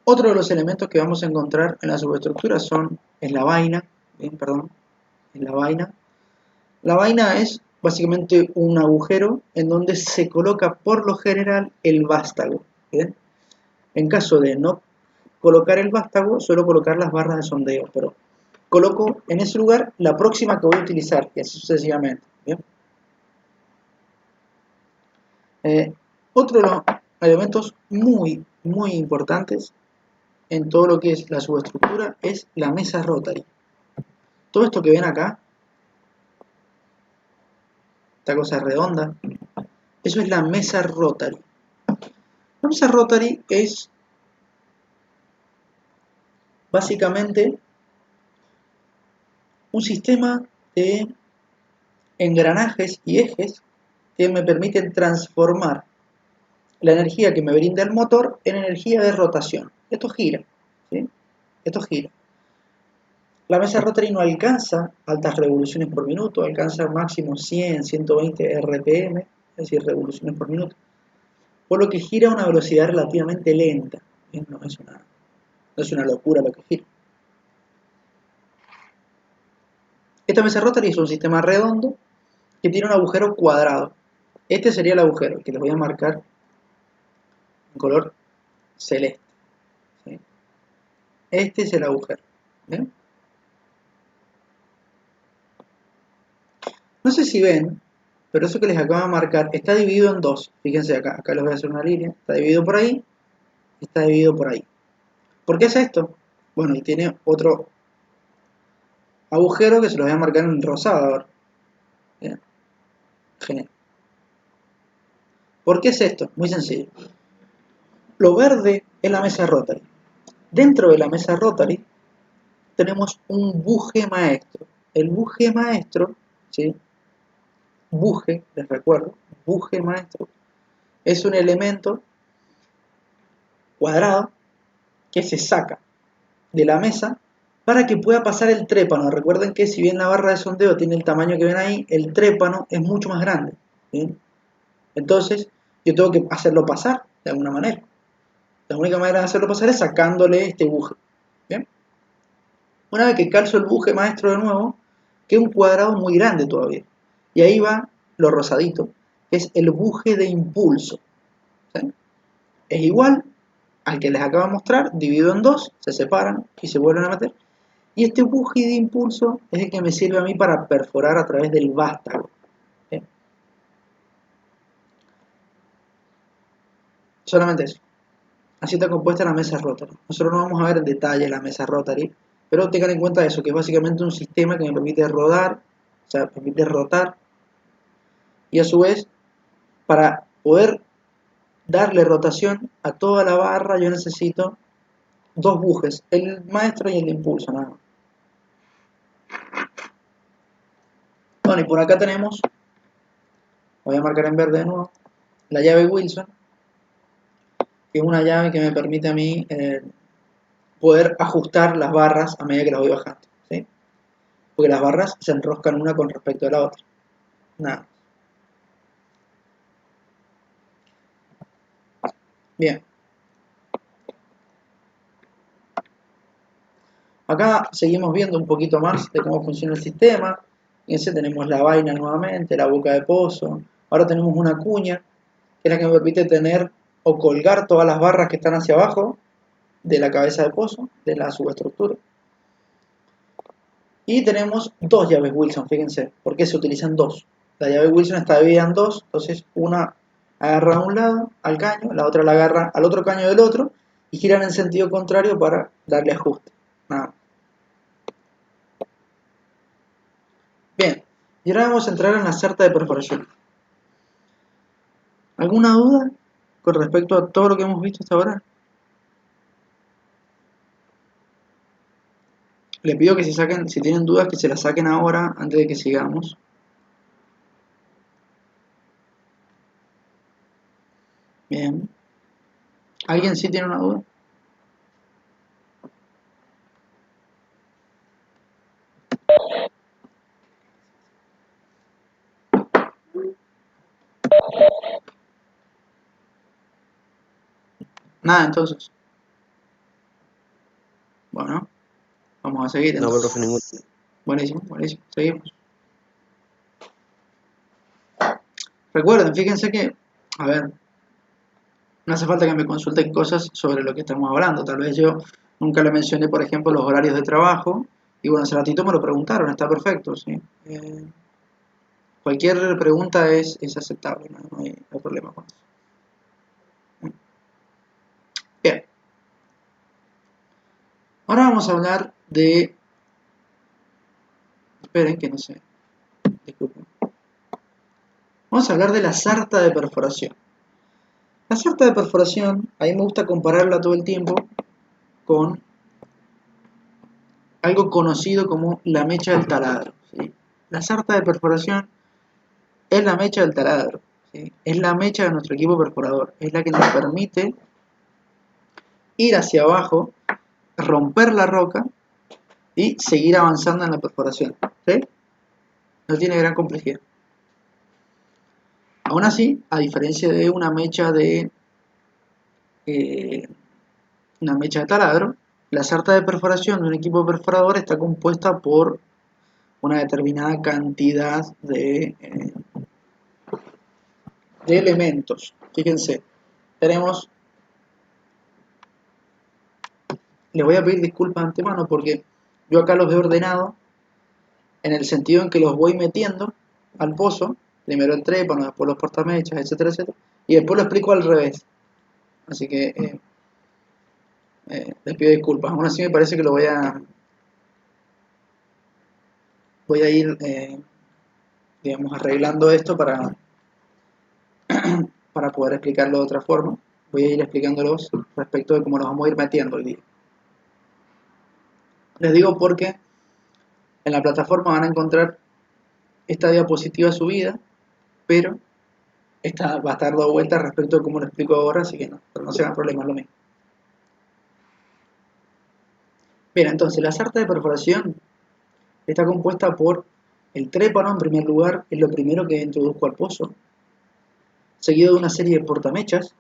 Otro de los elementos que vamos a encontrar en la subestructura es la vaina, ¿bien? Perdón, es la vaina. La vaina es básicamente un agujero en donde se coloca por lo general el vástago, ¿bien? En caso de no colocar el vástago, suelo colocar las barras de sondeo, pero coloco en ese lugar la próxima que voy a utilizar, y así sucesivamente, ¿bien? Otro de los elementos muy importantes en todo lo que es la subestructura es la mesa rotary. Todo esto que ven acá, esta cosa redonda, eso es la mesa rotary. La mesa rotary es básicamente un sistema de engranajes y ejes que me permiten transformar la energía que me brinda el motor en energía de rotación. Esto gira, ¿sí? Esto gira. La mesa rotary no alcanza altas revoluciones por minuto, alcanza máximo 100, 120 RPM, es decir, revoluciones por minuto, por lo que gira a una velocidad relativamente lenta. No es una locura lo que gira. Esta mesa rotary es un sistema redondo que tiene un agujero cuadrado. Este sería el agujero, que les voy a marcar en color celeste, ¿sí? Este es el agujero. ¿Bien? No sé si ven, pero eso que les acabo de marcar está dividido en dos. Fíjense acá les voy a hacer una línea. Está dividido por ahí, está dividido por ahí. ¿Por qué es esto? Bueno, y tiene otro agujero que se los voy a marcar en rosado ahora. Bien, genial. ¿Por qué es esto? Muy sencillo. Lo verde es la mesa Rotary. Dentro de la mesa Rotary tenemos un buje maestro. El buje maestro, ¿sí? Buje, les recuerdo, buje maestro, es un elemento cuadrado que se saca de la mesa para que pueda pasar el trépano. Recuerden que si bien la barra de sondeo tiene el tamaño que ven ahí, el trépano es mucho más grande. ¿Bien? Entonces, yo tengo que hacerlo pasar de alguna manera. La única manera de hacerlo pasar es sacándole este buje. ¿Bien? Una vez que calzo el buje maestro de nuevo, queda un cuadrado muy grande todavía. Y ahí va lo rosadito, que es el buje de impulso. ¿Sí? Es igual al que les acabo de mostrar, dividido en dos, se separan y se vuelven a meter. Y este buje de impulso es el que me sirve a mí para perforar a través del vástago. ¿Bien? Solamente eso. Así está compuesta la mesa Rotary. Nosotros no vamos a ver en detalle la mesa Rotary, pero tengan en cuenta eso, que es básicamente un sistema que me permite rodar, o sea, permite rotar, y a su vez, para poder darle rotación a toda la barra, yo necesito dos bujes, el maestro y el de impulso, nada más. Bueno, y por acá tenemos, voy a marcar en verde de nuevo, la llave Wilson, que es una llave que me permite a mí poder ajustar las barras a medida que las voy bajando, ¿sí? Porque las barras se enroscan una con respecto a la otra. Nada. Bien. Acá seguimos viendo un poquito más de cómo funciona el sistema. Fíjense, tenemos la vaina nuevamente, la boca de pozo. Ahora tenemos una cuña, que es la que me permite tener o colgar todas las barras que están hacia abajo de la cabeza de pozo, de la subestructura. Y tenemos dos llaves Wilson, fíjense, ¿por qué se utilizan dos? La llave Wilson está dividida en dos, entonces una agarra a un lado, al caño, la otra la agarra al otro caño del otro, y giran en sentido contrario para darle ajuste. Nada. Bien, y ahora vamos a entrar en la certa de perforación. ¿Alguna duda con respecto a todo lo que hemos visto hasta ahora? Les pido que se saquen, si tienen dudas, que se las saquen ahora, antes de que sigamos. Bien. ¿Alguien sí tiene una duda? Nada, entonces. Bueno, vamos a seguir No, entonces. profe, ningún. Buenísimo, buenísimo. Seguimos. Recuerden, fíjense que, a ver, no hace falta que me consulten cosas sobre lo que estamos hablando. Tal vez yo nunca le mencioné, por ejemplo, los horarios de trabajo. Y bueno, hace ratito me lo preguntaron, está perfecto, ¿sí? Cualquier pregunta es aceptable, no hay problema con eso. Bien. Ahora vamos a hablar de... Esperen que no sé. Disculpen. Vamos a hablar de la sarta de perforación. La sarta de perforación, a mí me gusta compararla todo el tiempo con algo conocido como la mecha del taladro, ¿sí? La sarta de perforación es la mecha del taladro, ¿sí? Es la mecha de nuestro equipo perforador, es la que nos permite ir hacia abajo, romper la roca y seguir avanzando en la perforación, ¿sí? No tiene gran complejidad. Aún así, a diferencia de una mecha de taladro, la sarta de perforación de un equipo perforador está compuesta por una determinada cantidad de elementos. Fíjense, tenemos, les voy a pedir disculpas de antemano porque Yo acá los he ordenado en el sentido en que los voy metiendo al pozo, primero el trépano, después los portamechas, etcétera, etcétera, y después lo explico al revés. Así que les pido disculpas. Aún así me parece que lo voy a ir, digamos, arreglando esto para poder explicarlo de otra forma. Voy a ir explicándolos respecto de cómo los vamos a ir metiendo hoy día. Les digo porque en la plataforma van a encontrar esta diapositiva subida, pero esta va a estar dado vuelta respecto de cómo lo explico ahora, así que no se hagan problemas, lo mismo. Bien, entonces la sarta de perforación está compuesta por el trépano en primer lugar, es lo primero que introduzco al pozo, seguido de una serie de portamechas.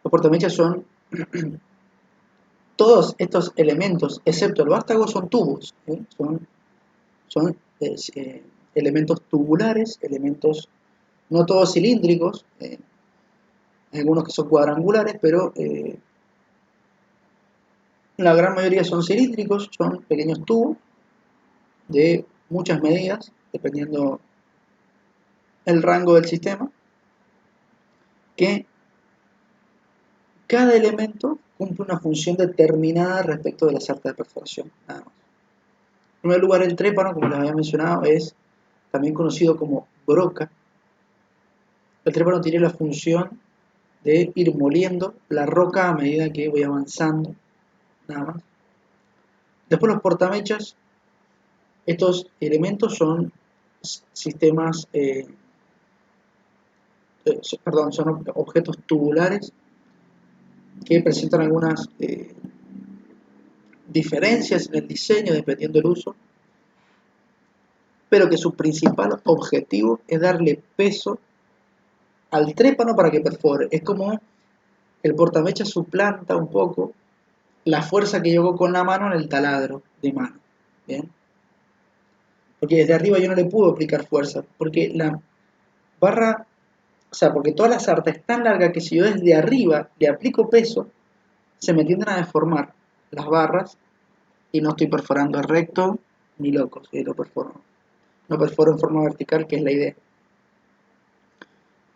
Los portamechas son todos estos elementos, excepto el vástago, son tubos, ¿eh? Son elementos tubulares, elementos no todos cilíndricos, algunos que son cuadrangulares, pero la gran mayoría son cilíndricos, son pequeños tubos de muchas medidas, dependiendo el rango del sistema, que cada elemento cumple una función determinada respecto de la sarta de perforación, nada más. En primer lugar, el trépano, como les había mencionado, es también conocido como broca. El trépano tiene la función de ir moliendo la roca a medida que voy avanzando, nada más. Después los portamechas, estos elementos son sistemas, son objetos tubulares que presentan algunas diferencias en el diseño dependiendo del uso, pero que su principal objetivo es darle peso al trépano para que perfore. Es como el portamecha suplanta un poco la fuerza que yo hago con la mano en el taladro de mano. ¿Bien? Porque desde arriba yo no le puedo aplicar fuerza, porque la barra, o sea, porque toda la sarta es tan larga que si yo desde arriba le aplico peso, se me tienden a deformar las barras y no estoy perforando recto ni loco, ¿sí? No perforo en forma vertical, que es la idea.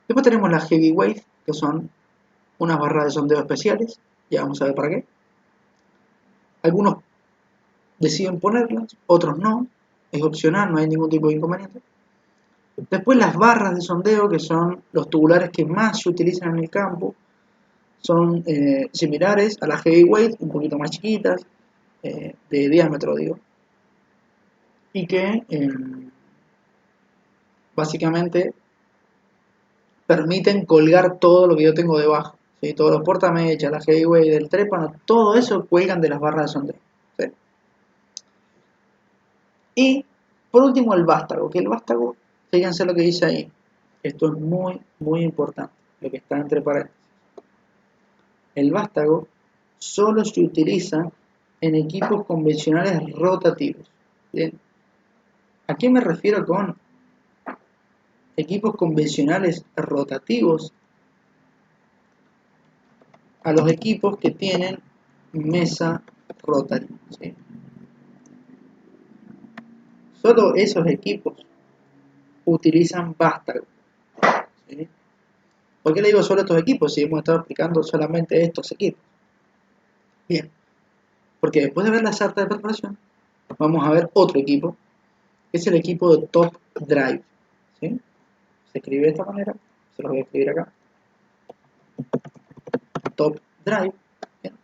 Después tenemos las heavyweight, que son unas barras de sondeo especiales, ya vamos a ver para qué. Algunos deciden ponerlas, otros no, es opcional, no hay ningún tipo de inconveniente. Después las barras de sondeo, que son los tubulares que más se utilizan en el campo, son similares a las heavyweight, un poquito más chiquitas, de diámetro, digo, y que básicamente permiten colgar todo lo que yo tengo debajo, ¿sí? Todos los portamechas, la heavyweight, el trépano, todo eso cuelgan de las barras de sondeo, ¿sí? Y por último el vástago, que el vástago, fíjense lo que dice ahí, esto es muy, muy importante, lo que está entre paréntesis. El vástago solo se utiliza en equipos convencionales rotativos. ¿Bien? ¿A qué me refiero con equipos convencionales rotativos? A los equipos que tienen mesa rotary, ¿sí? Solo esos equipos utilizan vástago, ¿sí? ¿Por qué le digo solo estos equipos si hemos estado explicando solamente estos equipos? Bien, porque después de ver la sarta de perforación, vamos a ver otro equipo, que es el equipo de top drive, ¿sí? Se escribe de esta manera, se los voy a escribir acá. Top drive. Bien.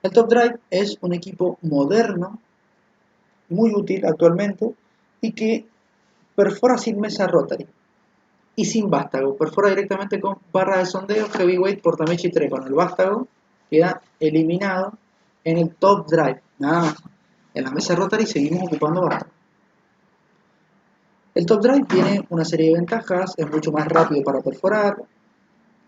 El top drive es un equipo moderno, muy útil actualmente, y que perfora sin mesa rotary y sin vástago, perfora directamente con barra de sondeo, heavyweight, portamecha y trépano. El vástago queda eliminado en el top drive, nada más. En la mesa rotary seguimos ocupando vástago. El top drive tiene una serie de ventajas, es mucho más rápido para perforar,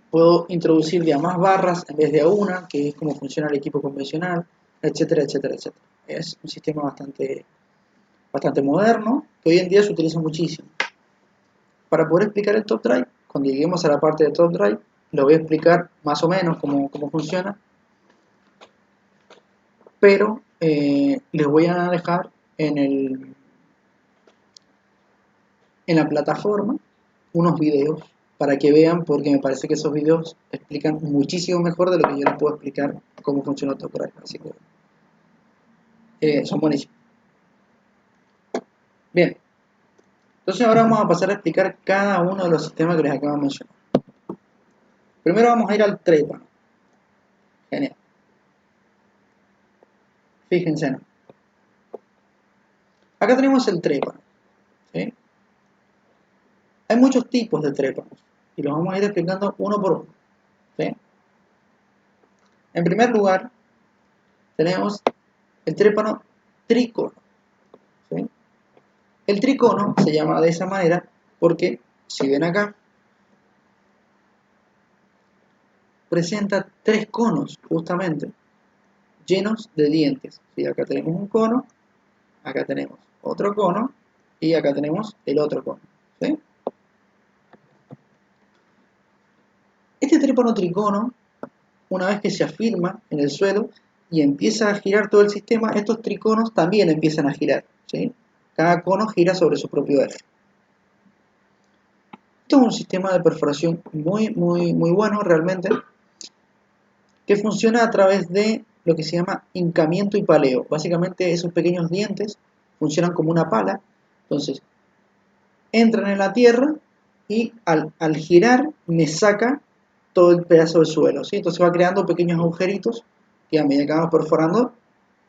puedo introducir ya más barras en vez de a una, que es como funciona el equipo convencional, etcétera, etcétera, etcétera. Es un sistema bastante moderno, que hoy en día se utiliza muchísimo. Para poder explicar el top drive, cuando lleguemos a la parte de top drive, lo voy a explicar más o menos cómo funciona, pero les voy a dejar en la plataforma unos videos para que vean, porque me parece que esos videos explican muchísimo mejor de lo que yo les puedo explicar cómo funciona AutoCAD. Así que son buenísimos. Bien, entonces ahora vamos a pasar a explicar cada uno de los sistemas que les acabo de mencionar. Primero vamos a ir al trépano. Genial. Fíjense, ¿no? Acá tenemos el trépano, ¿sí? Hay muchos tipos de trépanos y los vamos a ir explicando uno por uno, ¿sí? En primer lugar, tenemos el trépano tricono, ¿sí? El tricono se llama de esa manera porque, si ven acá, presenta tres conos, justamente, llenos de dientes, ¿sí? Acá tenemos un cono, acá tenemos otro cono y acá tenemos el otro cono, ¿sí? Este trépano tricono, una vez que se afirma en el suelo y empieza a girar todo el sistema, estos triconos también empiezan a girar, ¿sí? Cada cono gira sobre su propio eje. Esto es un sistema de perforación muy bueno realmente, que funciona a través de lo que se llama hincamiento y paleo. Básicamente esos pequeños dientes funcionan como una pala, entonces entran en la tierra y al girar me saca todo el pedazo de suelo, ¿sí? Entonces va creando pequeños agujeritos que a medida que vamos perforando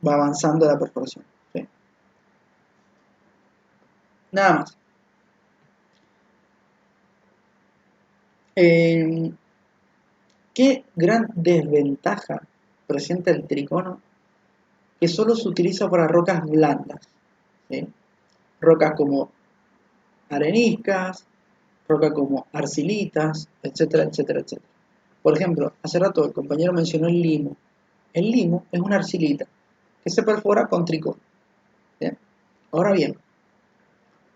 va avanzando la perforación, ¿sí? Nada más. ¿Qué gran desventaja presenta el tricono? Que solo se utiliza para rocas blandas, ¿sí? Rocas como areniscas, rocas como arcilitas, etcétera, etcétera, etcétera. Por ejemplo, hace rato el compañero mencionó el limo. El limo es una arcilita que se perfora con tricono, ¿sí? Ahora bien,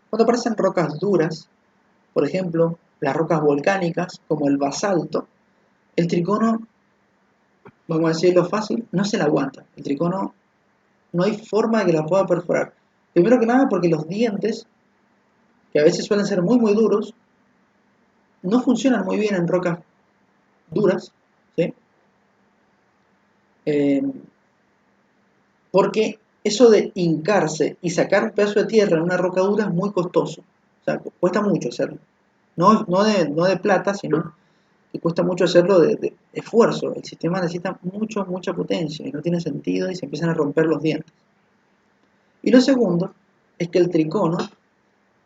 cuando aparecen rocas duras, por ejemplo, las rocas volcánicas como el basalto, el tricono, vamos a decirlo fácil, no se la aguanta. El tricono no hay forma de que la pueda perforar. Primero que nada porque los dientes, que a veces suelen ser muy duros, no funcionan muy bien en rocas duras, ¿sí? Porque eso de hincarse y sacar un pedazo de tierra en una roca dura es muy costoso. O sea, cuesta mucho hacerlo. No de plata, sino que cuesta mucho hacerlo de esfuerzo. El sistema necesita mucha potencia y no tiene sentido y se empiezan a romper los dientes. Y lo segundo es que el tricono,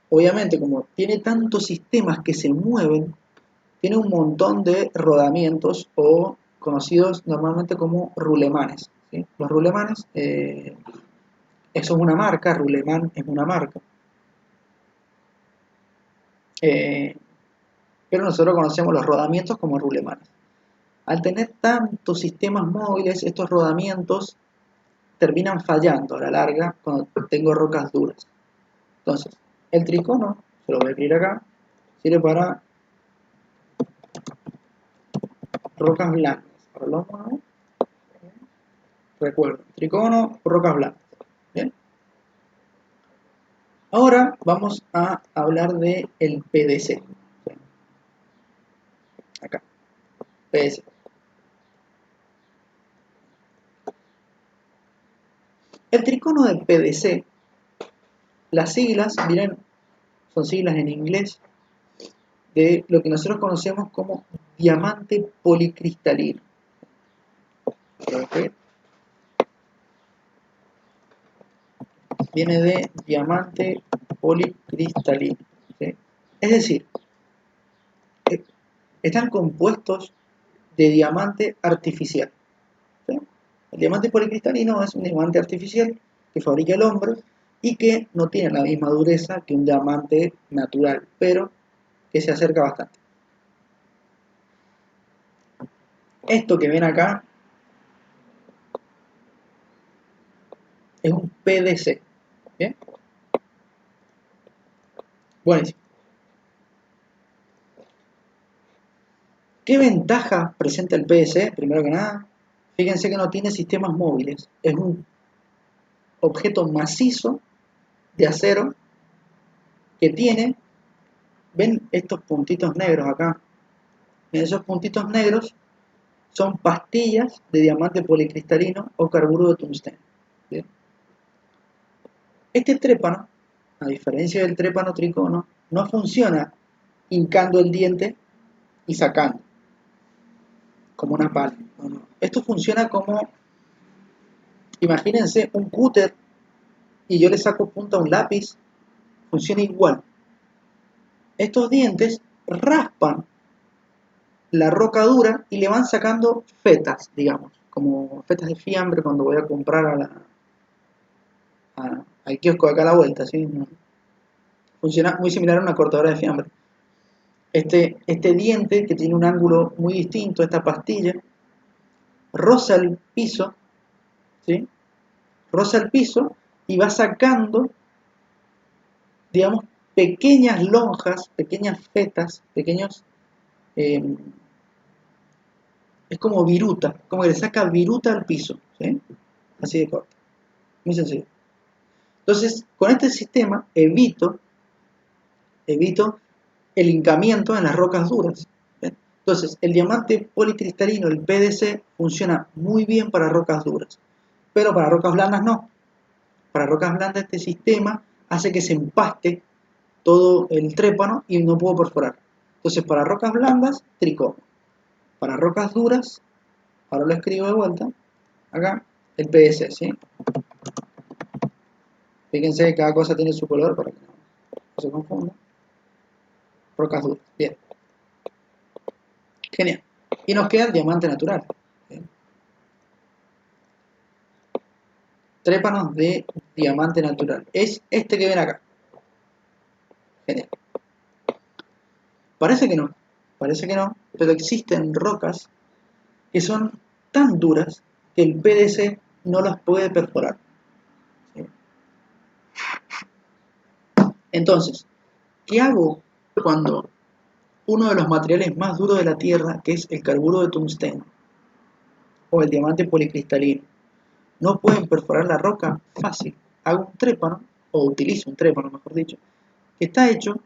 obviamente, como tiene tantos sistemas que se mueven, tiene un montón de rodamientos o conocidos normalmente como rulemanes, ¿sí? Los rulemanes, eso es una marca, ruleman es una marca, pero nosotros conocemos los rodamientos como rulemanes. Al tener tantos sistemas móviles, estos rodamientos terminan fallando a la larga cuando tengo rocas duras. Entonces, el tricono, se lo voy a escribir acá, sirve para rocas blancas. Recuerdo, tricono, rocas blancas. ¿Bien? Ahora vamos a hablar de el PDC. Acá, PDC. El tricono de PDC, las siglas, miren, son siglas en inglés de lo que nosotros conocemos como diamante policristalino. ¿Okay? Viene de diamante policristalino, ¿sí? Es decir, están compuestos de diamante artificial, ¿sí? El diamante policristalino es un diamante artificial que fabrica el hombre y que no tiene la misma dureza que un diamante natural, pero que se acerca bastante. Esto que ven acá es un PDC, ¿bien? Buenísimo. ¿Qué ventaja presenta el PDC? Primero que nada, fíjense que no tiene sistemas móviles, es un objeto macizo de acero que tiene, ¿ven estos puntitos negros acá? Esos puntitos negros son pastillas de diamante policristalino o carburo de tungsteno. ¿Bien? Este trépano, a diferencia del trépano tricono, no funciona hincando el diente y sacando, como una pala. No. Esto funciona como, imagínense un cúter y yo le saco punta a un lápiz, funciona igual. Estos dientes raspan la roca dura y le van sacando fetas, digamos, como fetas de fiambre cuando voy a comprar al kiosco de acá a la vuelta, ¿sí? Funciona muy similar a una cortadora de fiambre. Este diente, que tiene un ángulo muy distinto, esta pastilla, roza el piso, ¿sí? Roza el piso y va sacando, digamos, pequeñas lonjas, pequeñas fetas, pequeños... es como viruta, como que le saca viruta al piso, ¿sí? Así de corto, muy sencillo. Entonces, con este sistema evito el hincamiento en las rocas duras. ¿Ven? Entonces, el diamante policristalino, el PDC, funciona muy bien para rocas duras, pero para rocas blandas no. Para rocas blandas este sistema hace que se empaste todo el trépano y no puedo perforar. Entonces, para rocas blandas, tricomo. Para rocas duras, ahora lo escribo de vuelta, acá, el PDC, ¿sí? Fíjense que cada cosa tiene su color para que no se confunda. Rocas duras, bien. Genial. Y nos queda el diamante natural. Bien. Trépanos de diamante natural. Es este que ven acá. Genial. Parece que no, pero existen rocas que son tan duras que el PDC no las puede perforar. ¿Sí? Entonces, ¿qué hago cuando uno de los materiales más duros de la Tierra, que es el carburo de tungsteno o el diamante policristalino, no pueden perforar la roca? Fácil. Hago un trépano, o utilizo un trépano, mejor dicho, que está hecho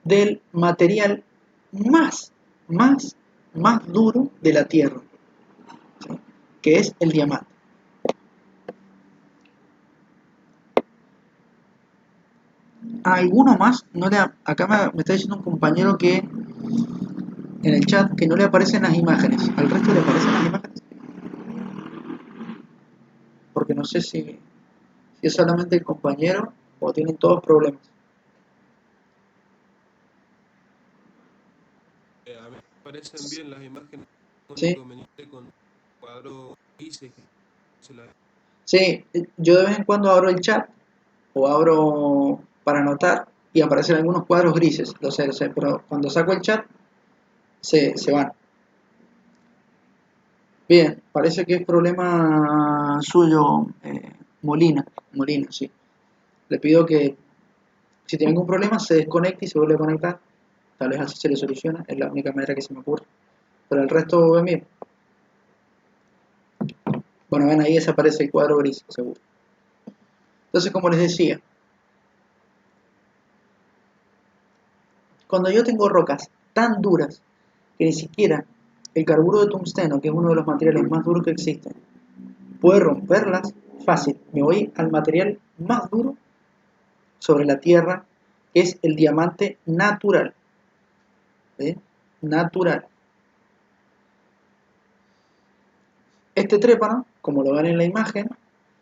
del material más duro de la Tierra, ¿sí? Que es el diamante. A alguno más, acá me está diciendo un compañero que en el chat que no le aparecen las imágenes. ¿Al resto le aparecen las imágenes? Porque no sé si es solamente el compañero o tienen todos problemas. A mí me parecen bien las imágenes, un ¿Sí? inconveniente con cuadro hice que se la... Sí, yo de vez en cuando abro el chat o abro para anotar y aparecen algunos cuadros grises, lo sé, pero cuando saco el chat se van. Bien, parece que es problema suyo, Molina, sí. Le pido que si tiene algún problema se desconecte y se vuelve a conectar. Tal vez así se le soluciona, es la única manera que se me ocurre. Pero el resto ven bien. Bueno, ven ahí desaparece el cuadro gris, seguro. Entonces, como les decía, cuando yo tengo rocas tan duras que ni siquiera el carburo de tungsteno, que es uno de los materiales más duros que existen, puede romperlas, fácil. Me voy al material más duro sobre la Tierra, que es el diamante natural. ¿Sí? Natural. Este trépano, como lo ven en la imagen,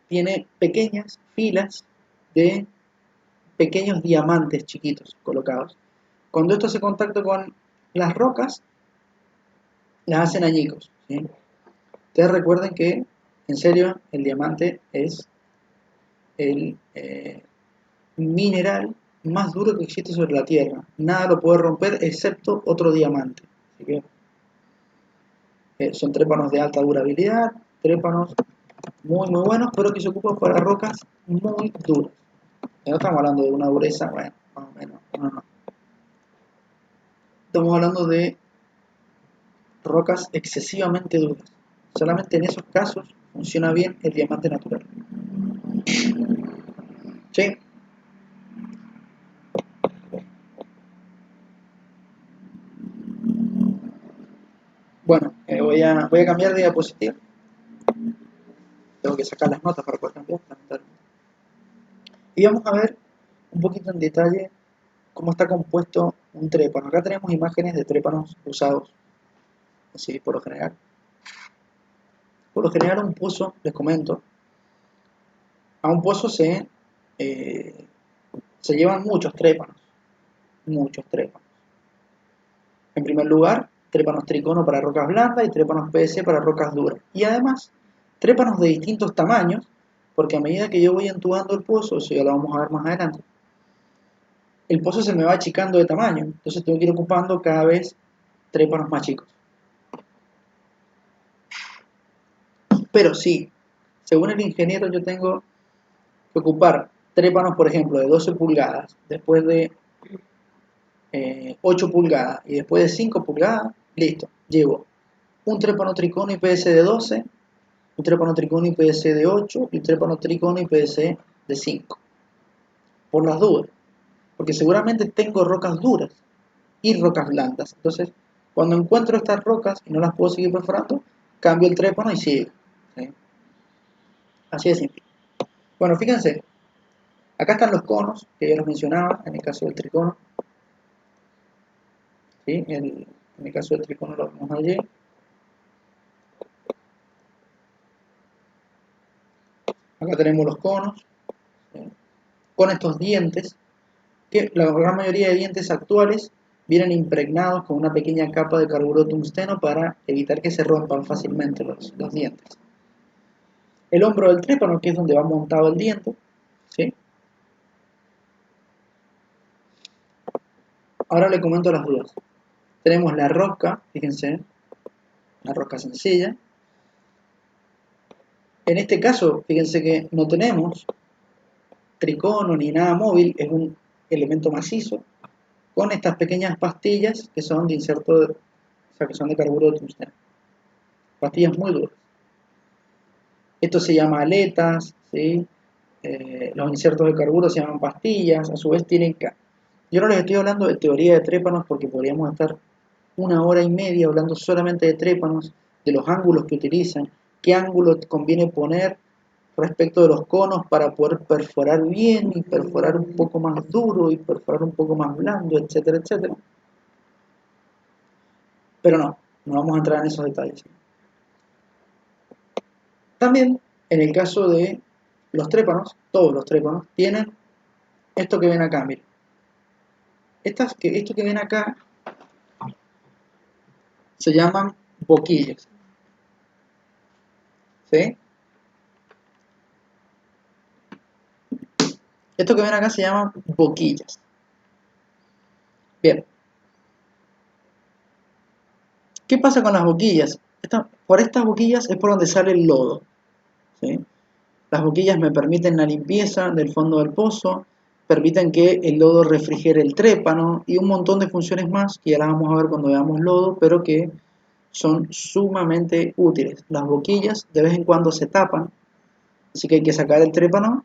tiene pequeñas filas de pequeños diamantes chiquitos colocados. Cuando esto hace contacto con las rocas, las hacen añicos, ¿sí? Ustedes recuerden que, en serio, el diamante es el mineral más duro que existe sobre la Tierra. Nada lo puede romper excepto otro diamante. Así que son trépanos de alta durabilidad, trépanos muy buenos, pero que se ocupan para rocas muy duras. No estamos hablando de una dureza, bueno, más o menos, no. Estamos hablando de rocas excesivamente duras. Solamente en esos casos funciona bien el diamante natural. ¿Sí? Bueno, voy a cambiar de diapositiva. Tengo que sacar las notas para poder cambiar, lamentablemente. Y vamos a ver un poquito en detalle cómo está compuesto un trépano. Acá tenemos imágenes de trépanos usados, así por lo general. Por lo general un pozo, les comento, a un pozo se llevan muchos trépanos. Muchos trépanos. En primer lugar, trépanos tricono para rocas blandas y trépanos PVC para rocas duras. Y además, trépanos de distintos tamaños, porque a medida que yo voy entubando el pozo, eso ya lo vamos a ver más adelante, el pozo se me va achicando de tamaño, entonces tengo que ir ocupando cada vez trépanos más chicos. Pero sí, según el ingeniero yo tengo que ocupar trépanos, por ejemplo, de 12 pulgadas, después de 8 pulgadas y después de 5 pulgadas, listo, llevo un trépano tricono IPS de 12, un trépano tricono IPS de 8 y un trépano tricono IPS de 5. Por las dudas, porque seguramente tengo rocas duras y rocas blandas. Entonces, cuando encuentro estas rocas y no las puedo seguir perforando, cambio el trépano y sigue. ¿Sí? Así de simple. Bueno, fíjense, acá están los conos, que ya los mencionaba, en el caso del tricono. ¿Sí? En el caso del tricono lo vemos allí. Acá tenemos los conos, ¿sí? Con estos dientes, que la gran mayoría de dientes actuales vienen impregnados con una pequeña capa de carburo tungsteno para evitar que se rompan fácilmente los dientes. El hombro del trépano, que es donde va montado el diente, ¿sí? Ahora le comento las dudas. Tenemos la rosca, fíjense, una rosca sencilla. En este caso, fíjense que no tenemos tricono ni nada móvil, es un elemento macizo, con estas pequeñas pastillas que son de inserto, o sea, que son de carburo de tungsteno. Pastillas muy duras. Esto se llama aletas, ¿sí? Los insertos de carburo se llaman pastillas, a su vez tienen... Yo no les estoy hablando de teoría de trépanos porque podríamos estar 1 hora y media hablando solamente de trépanos, de los ángulos que utilizan, qué ángulo conviene poner respecto de los conos para poder perforar bien y perforar un poco más duro y perforar un poco más blando, etcétera, etcétera. Pero no vamos a entrar en esos detalles. También, en el caso de los trépanos, todos los trépanos tienen esto que ven acá, miren. Esto que ven acá se llaman boquillas. ¿Sí? Esto que ven acá se llaman boquillas. Bien. ¿Qué pasa con las boquillas? Por estas boquillas es por donde sale el lodo. ¿Sí? Las boquillas me permiten la limpieza del fondo del pozo, permiten que el lodo refrigere el trépano y un montón de funciones más que ya las vamos a ver cuando veamos lodo, pero que son sumamente útiles. Las boquillas de vez en cuando se tapan, así que hay que sacar el trépano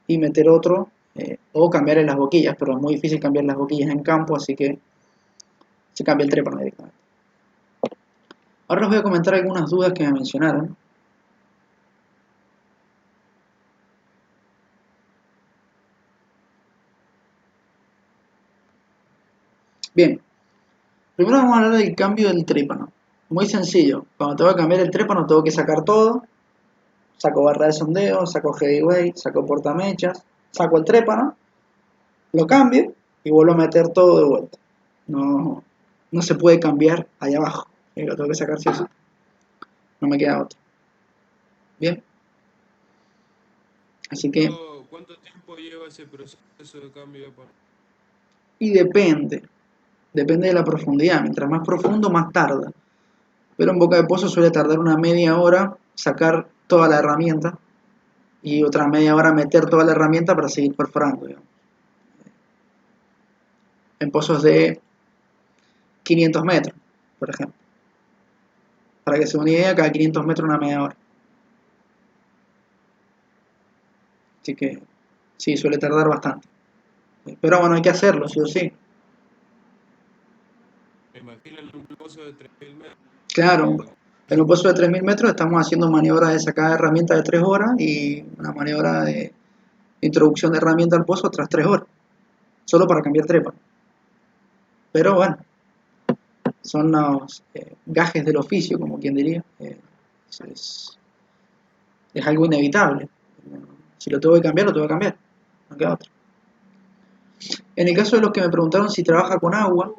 y meter otro o cambiar las boquillas, pero es muy difícil cambiar las boquillas en campo, así que se cambia el trépano directamente. Ahora les voy a comentar algunas dudas que me mencionaron. Bien, primero vamos a hablar del cambio del trépano. Muy sencillo, cuando tengo que cambiar el trépano tengo que sacar todo, saco barra de sondeo, saco heavyweight, saco portamechas, saco el trépano, lo cambio y vuelvo a meter todo de vuelta. No se puede cambiar allá abajo, lo tengo que sacar sí o sí. No me queda otro. Bien. Así que... ¿Cuánto tiempo lleva ese proceso de cambio? Y depende de la profundidad. Mientras más profundo, más tarda. Pero en boca de pozo suele tardar una media hora sacar toda la herramienta y otra media hora meter toda la herramienta para seguir perforando, digamos. En pozos de 500 metros, por ejemplo. Para que se den una idea, cada 500 metros una media hora. Así que Sí, suele tardar bastante. Pero bueno, hay que hacerlo, sí o sí. Me imagino en un pozo de 3.000 metros. Claro, en un pozo de 3.000 metros estamos haciendo maniobras de sacada de herramientas de 3 horas y una maniobra de introducción de herramienta al pozo tras 3 horas, solo para cambiar trepa. Pero bueno, son los gajes del oficio, como quien diría. Es, es algo inevitable. Si lo tengo que cambiar, lo tengo que cambiar. No queda otra. En el caso de los que me preguntaron si trabaja con agua,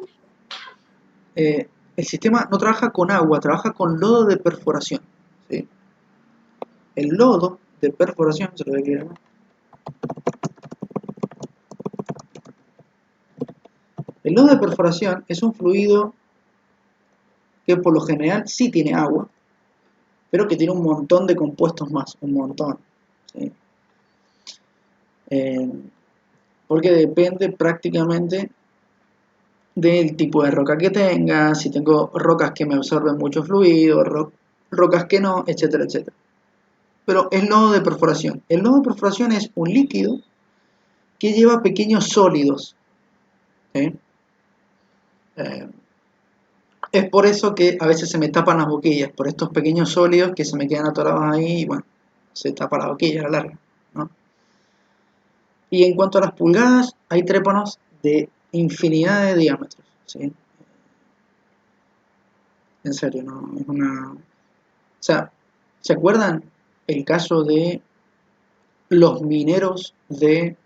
el sistema no trabaja con agua, trabaja con lodo de perforación. ¿Sí? El lodo de perforación, se lo voy a escribir acá. El lodo de perforación es un fluido que por lo general sí tiene agua, pero que tiene un montón de compuestos más, un montón. ¿Sí? Eh, porque depende prácticamente del tipo de roca que tenga, si tengo rocas que me absorben mucho fluido, rocas que no, etcétera, etcétera. Pero el lodo de perforación. El lodo de perforación es un líquido que lleva pequeños sólidos. ¿Sí? Eh, es por eso que a veces se me tapan las boquillas, por estos pequeños sólidos que se me quedan atorados ahí y bueno, se tapa la boquilla a la larga, ¿no? Y en cuanto a las pulgadas, hay trépanos de infinidad de diámetros, ¿sí? En serio, no es una... O sea, ¿se acuerdan el caso de los mineros de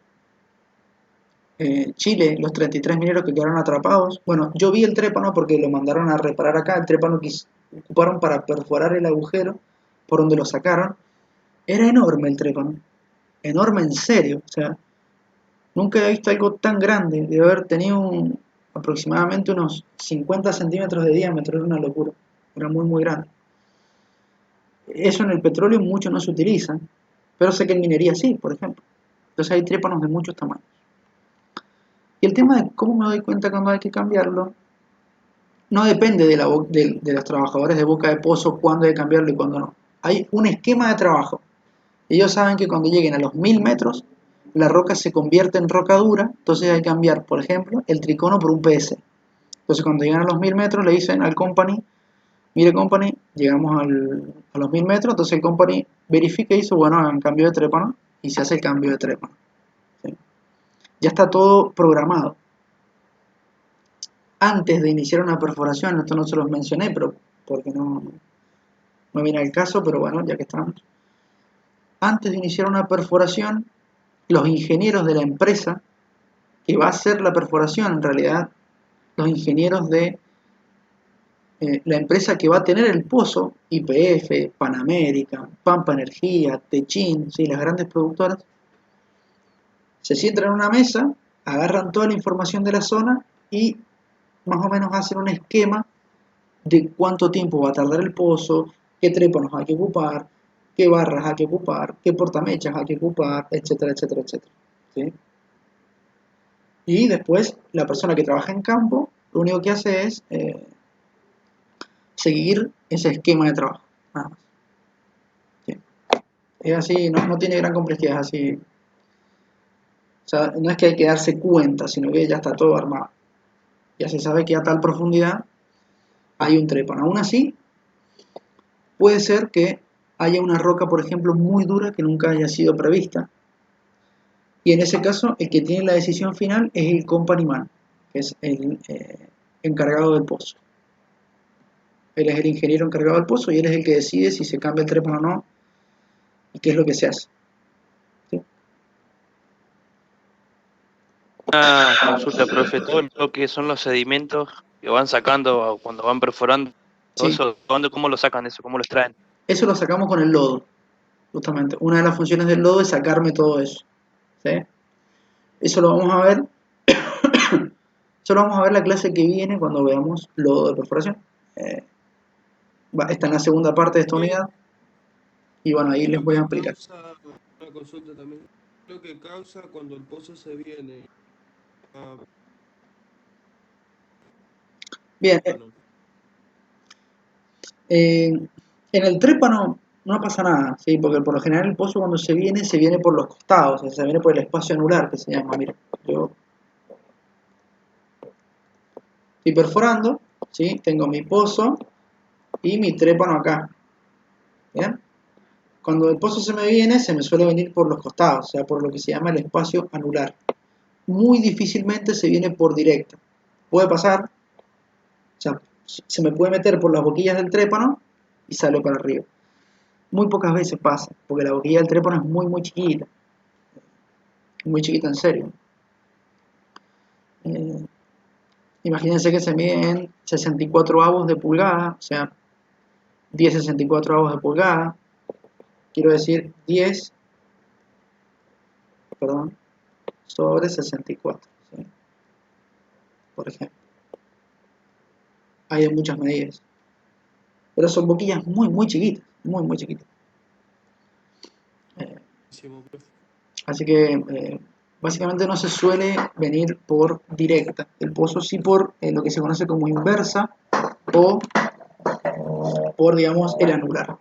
Chile, los 33 mineros que quedaron atrapados? Bueno, yo vi el trépano porque lo mandaron a reparar acá, el trépano que ocuparon para perforar el agujero por donde lo sacaron. Era enorme el trépano, enorme en serio, o sea, nunca he visto algo tan grande, debe haber tenido aproximadamente unos 50 centímetros de diámetro, era una locura, era muy muy grande. Eso en el petróleo mucho no se utiliza, pero sé que en minería sí, por ejemplo. Entonces hay trépanos de muchos tamaños. Y el tema de cómo me doy cuenta cuando hay que cambiarlo, no depende de los trabajadores de boca de pozo cuándo hay que cambiarlo y cuándo no. Hay un esquema de trabajo. Ellos saben que cuando lleguen a los 1000 metros, la roca se convierte en roca dura, entonces hay que cambiar, por ejemplo, el tricono por un PS. Entonces cuando llegan a los 1000 metros le dicen al company, mire company, llegamos a los 1000 metros, entonces el company verifica y dice, bueno, hagan cambio de trépano y se hace el cambio de trépano. ¿Sí? Ya está todo programado. Antes de iniciar una perforación, esto no se los mencioné, pero porque no viene al caso, pero bueno, ya que estamos. Antes de iniciar una perforación, los ingenieros de la empresa que va a hacer la perforación, en realidad, los ingenieros de la empresa que va a tener el pozo, YPF, Panamérica, Pampa Energía, Techin, ¿sí? Las grandes productoras, se sientan en una mesa, agarran toda la información de la zona y más o menos hacen un esquema de cuánto tiempo va a tardar el pozo, qué trépanos hay que ocupar, qué barras hay que ocupar, qué portamechas hay que ocupar, etcétera, etcétera, etcétera. ¿Sí? Y después la persona que trabaja en campo, lo único que hace es seguir ese esquema de trabajo. Nada más. ¿Sí? Es así, no tiene gran complejidad, es así. O sea, no es que hay que darse cuenta, sino que ya está todo armado. Ya se sabe que a tal profundidad hay un trépano. Aún así, puede ser que haya una roca, por ejemplo, muy dura que nunca haya sido prevista. Y en ese caso, el que tiene la decisión final es el company man, que es el encargado del pozo. Él es el ingeniero encargado del pozo y él es el que decide si se cambia el trépano o no y qué es lo que se hace. ¿Sí? Una consulta, profe, todo lo que son los sedimentos que van sacando cuando van perforando, todo Sí, eso, ¿cómo lo sacan eso? ¿Cómo lo extraen? eso lo sacamos con el lodo, justamente. Una de las funciones del lodo es sacarme todo eso. ¿Sí? Eso lo vamos a ver. Eso lo vamos a ver la clase que viene cuando veamos lodo de perforación. Eh, está en la segunda parte de esta ¿Qué unidad. Y bueno, ahí es les lo voy a que explicar. causa, una consulta también, lo que causa cuando el pozo se viene a Bien, plano? en el trépano no pasa nada, ¿sí? Porque por lo general el pozo cuando se viene por los costados, o sea, se viene por el espacio anular que se llama. Mira, yo estoy perforando, ¿sí? Tengo mi pozo y mi trépano acá, ¿bien? Cuando el pozo se me viene, se me suele venir por los costados, o sea, por lo que se llama el espacio anular. Muy difícilmente se viene por directa. Puede pasar, o sea, se me puede meter por las boquillas del trépano y sale para arriba. Muy pocas veces pasa, porque la boquilla del trépano es muy chiquita en serio. Eh, Imagínense que se miden 64 avos de pulgada, o sea, 10 64 avos de pulgada, quiero decir 10, perdón, sobre 64, ¿sí? Por ejemplo. Hay de muchas medidas, pero son boquillas muy chiquitas, muy chiquitas. Eh, Buenísimo, profe. Así que básicamente no se suele venir por directa, el pozo sí por lo que se conoce como inversa o por, digamos, el anular.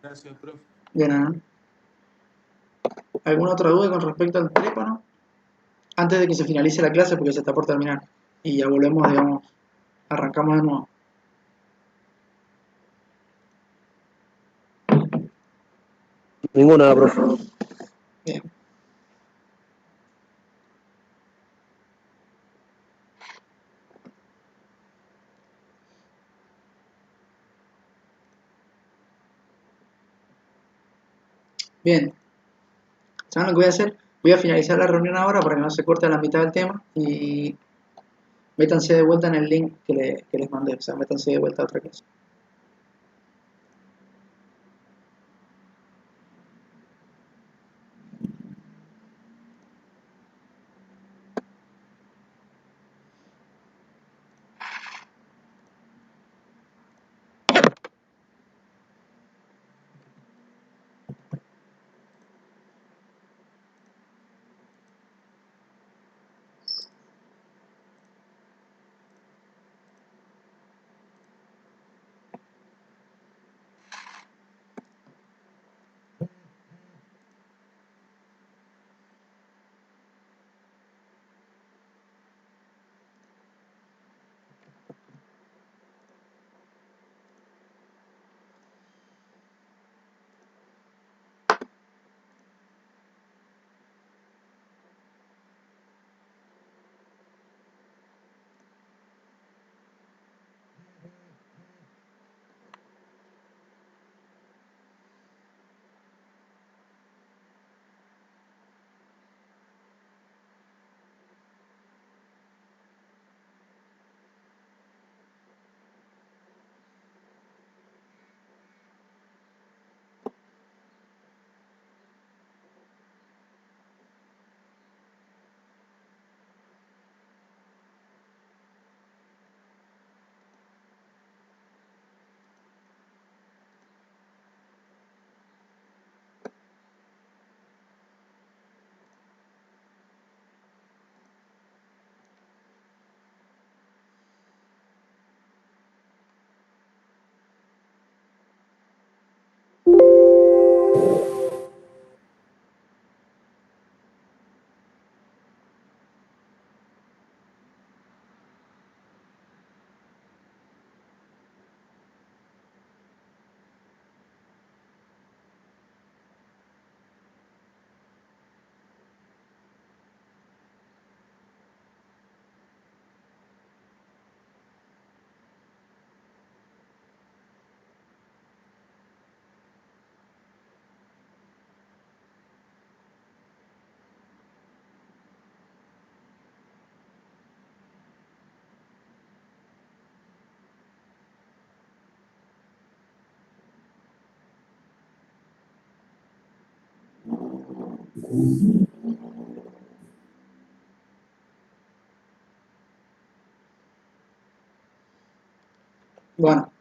Gracias, profe. De nada. ¿Alguna otra duda con respecto al trépano? Antes de que se finalice la clase, porque se está por terminar. Y ya volvemos, digamos, arrancamos de nuevo. Ninguna, profe. Bien. Bien. ¿Saben lo que voy a hacer? Voy a finalizar la reunión ahora para que no se corte a la mitad del tema y métanse de vuelta en el link que les mandé. O sea, métanse de vuelta a otra clase. Bueno,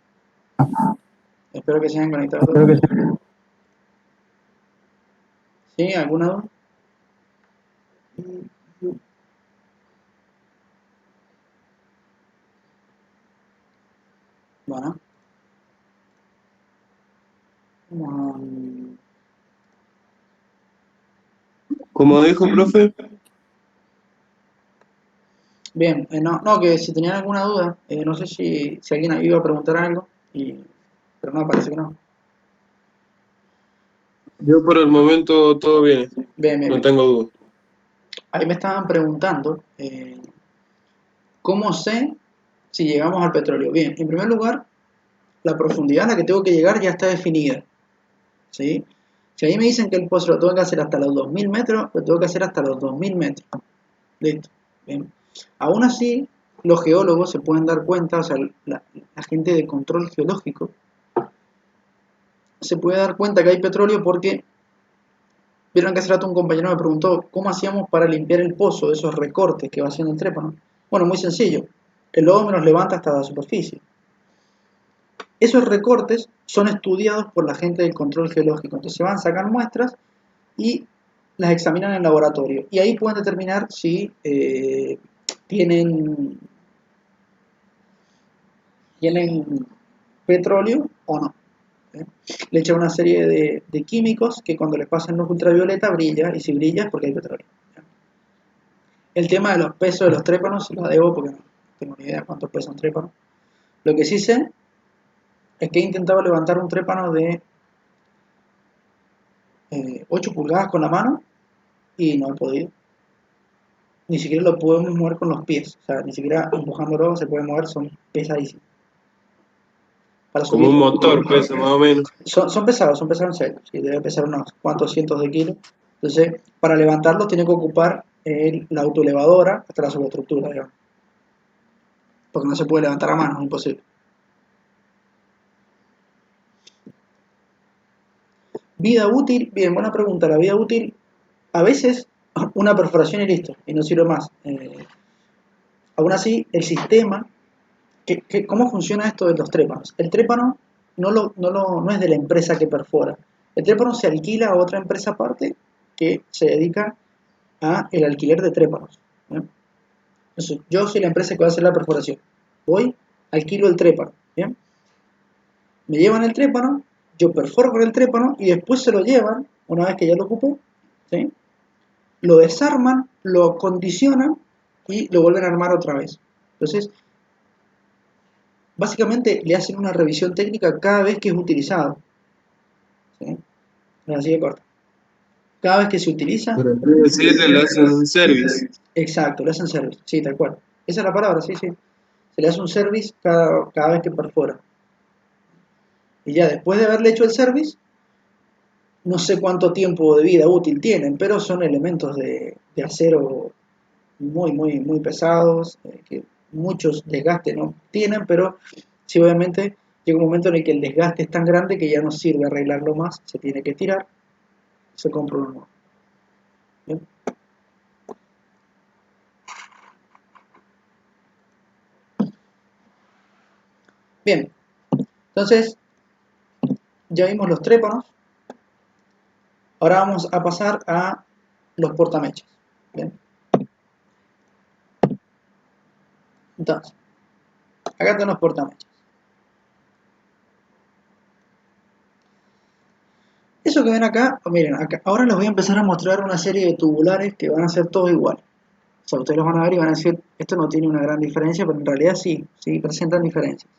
espero que se hayan conectado todos. ¿Sí? ¿Alguna duda? Bueno. Vamos Como dijo, profe, bien, no, que si tenían alguna duda, no sé si alguien iba a preguntar algo, pero no, parece que no. yo por el momento todo bien, Bien, bien, no bien. tengo duda. Ahí me estaban preguntando, ¿cómo sé si llegamos al petróleo? Bien, en primer lugar, la profundidad a la que tengo que llegar ya está definida, ¿sí? Si ahí me dicen que el pozo lo tengo que hacer hasta los 2000 metros, lo tengo que hacer hasta los 2000 metros. Listo. Bien. Aún así, los geólogos se pueden dar cuenta, o sea, la gente de control geológico se puede dar cuenta que hay petróleo porque vieron que hace rato un compañero me preguntó cómo hacíamos para limpiar el pozo de esos recortes que va haciendo el trépano. Bueno, muy sencillo. El lodo me los levanta hasta la superficie. Esos recortes son estudiados por la gente del control geológico. Entonces se van a sacar muestras y las examinan en el laboratorio. Y ahí pueden determinar si tienen petróleo o no. ¿Eh? Le echan una serie de químicos que cuando les pasan luz ultravioleta brilla, y si brilla es porque hay petróleo. El tema de los pesos de los trépanos se lo debo porque no tengo ni idea cuánto pesa un trépano. Lo que sí sé es que he intentado levantar un trépano de 8 pulgadas con la mano y no he podido. Ni siquiera lo podemos mover con los pies, o sea, ni siquiera empujándolo se puede mover, son pesadísimos. Para Como un subirlo. motor pesa más o menos. Son pesados en serio, sí, debe pesar unos cuantos cientos de kilos. Entonces, para levantarlos tiene que ocupar la autoelevadora hasta la subestructura, digamos. Porque no se puede levantar a mano, es imposible. Vida útil, bien, buena pregunta. La vida útil, a veces una perforación y listo, y no sirve más. Aún así, el sistema, ¿cómo funciona esto de los trépanos? El trépano no es de la empresa que perfora. El trépano se alquila a otra empresa aparte que se dedica a el alquiler de trépanos. ¿Bien? Entonces, yo soy la empresa que va a hacer la perforación. Voy, alquilo el trépano. ¿Bien? Me llevan el trépano, yo perforo con el trépano y después se lo llevan, una vez que ya lo ocupé, ¿sí? Lo desarman, lo condicionan y lo vuelven a armar otra vez. Entonces, básicamente le hacen una revisión técnica cada vez que es utilizado. ¿Sí? Así de corto. Cada vez que se utiliza, Por así decirle, le hacen un service. exacto, le hacen service. Sí, tal cual. Esa es la palabra, sí, sí. Se le hace un service cada vez que perfora. Y ya después de haberle hecho el service, no sé cuánto tiempo de vida útil tienen, pero son elementos de acero muy, muy, muy pesados, que muchos desgastes no tienen, pero sí obviamente llega un momento en el que el desgaste es tan grande que ya no sirve arreglarlo más, se tiene que tirar, se compra uno nuevo. ¿Bien? Bien, entonces ya vimos los trépanos, ahora vamos a pasar a los portamechas. Bien, entonces, acá están los portamechas. Eso que ven acá, miren, acá, ahora les voy a empezar a mostrar una serie de tubulares que van a ser todos iguales. O sea, ustedes los van a ver y van a decir, esto no tiene una gran diferencia, pero en realidad sí, sí presentan diferencias.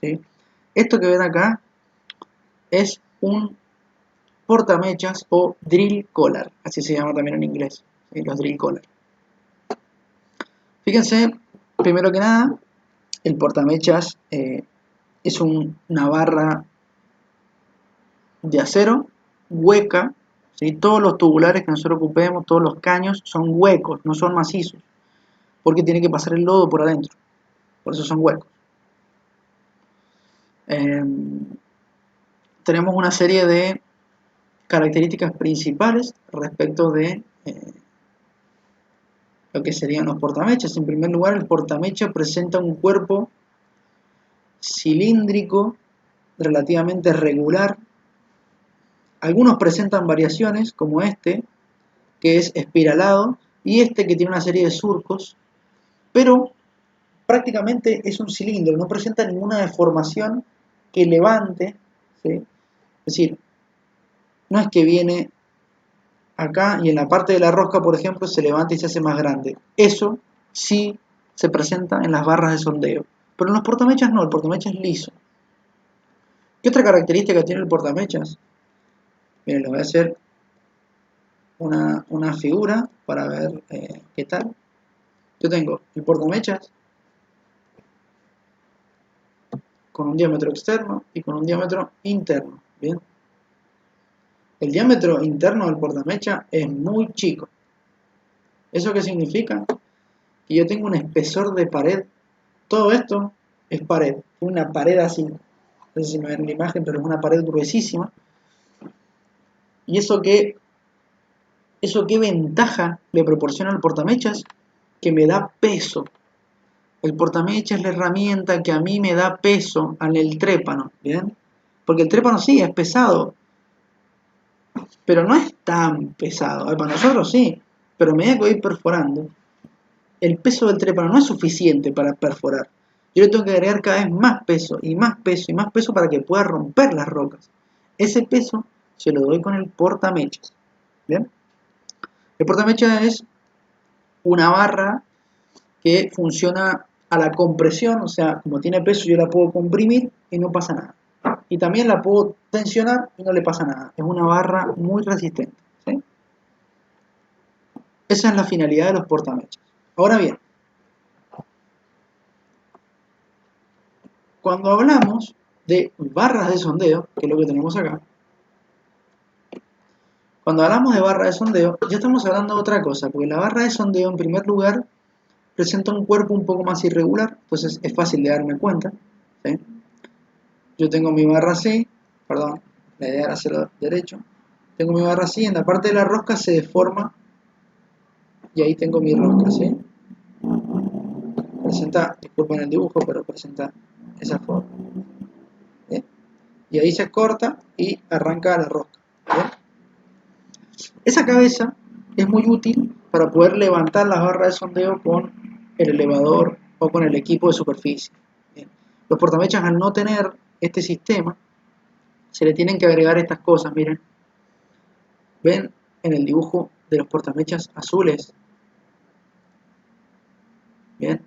¿Sí? Esto que ven acá es un portamechas o drill collar, así se llama también en inglés, ¿sí? Los drill collar. Fíjense, primero que nada, el portamechas es una barra de acero hueca, ¿sí? Todos los tubulares que nosotros ocupemos, todos los caños son huecos, no son macizos, porque tiene que pasar el lodo por adentro, por eso son huecos. Tenemos una serie de características principales respecto de lo que serían los portamechas. En primer lugar, el portamecha presenta un cuerpo cilíndrico relativamente regular. Algunos presentan variaciones, como este, que es espiralado, y este que tiene una serie de surcos, pero prácticamente es un cilindro, no presenta ninguna deformación que levante, ¿sí? Es decir, no es que viene acá y en la parte de la rosca, por ejemplo, se levanta y se hace más grande. Eso sí se presenta en las barras de sondeo, pero en los portamechas no, el portamechas es liso. ¿Qué otra característica tiene el portamechas? Miren, les voy a hacer una figura para ver qué tal. Yo tengo el portamechas con un diámetro externo y con un diámetro interno. Bien. El diámetro interno del portamecha es muy chico. ¿Eso qué significa? Que yo tengo un espesor de pared. Todo esto es pared. Una pared así. No sé si me ven en la imagen, pero es una pared gruesísima. ¿Y eso qué ventaja le proporciona al portamechas? Que me da peso. El portamechas es la herramienta que a mí me da peso en el trépano. ¿Bien? Porque el trépano sí es pesado, pero no es tan pesado. Para nosotros sí, pero a medida que voy perforando, el peso del trépano no es suficiente para perforar. Yo le tengo que agregar cada vez más peso y más peso y más peso para que pueda romper las rocas. Ese peso se lo doy con el portamechas. ¿Bien? El portamechas es una barra que funciona a la compresión, o sea, como tiene peso yo la puedo comprimir y no pasa nada. Y también la puedo tensionar y no le pasa nada. Es una barra muy resistente. ¿Sí? Esa es la finalidad de los portamechas. Ahora bien, cuando hablamos de barras de sondeo, que es lo que tenemos acá, cuando hablamos de barra de sondeo, ya estamos hablando de otra cosa, porque la barra de sondeo, en primer lugar, presenta un cuerpo un poco más irregular, entonces es fácil de darme cuenta. ¿Sí? Yo tengo mi barra así, perdón, la idea era hacerlo derecho, tengo mi barra así, en la parte de la rosca se deforma, y ahí tengo mi rosca, ¿sí? Presenta, disculpen el dibujo, pero presenta esa forma. ¿Bien? Y ahí se corta y arranca la rosca. ¿Bien? Esa cabeza es muy útil para poder levantar las barras de sondeo con el elevador o con el equipo de superficie. Bien. Los portamechas, al no tener este sistema, se le tienen que agregar estas cosas. Miren, ven en el dibujo de los portamechas azules. Bien,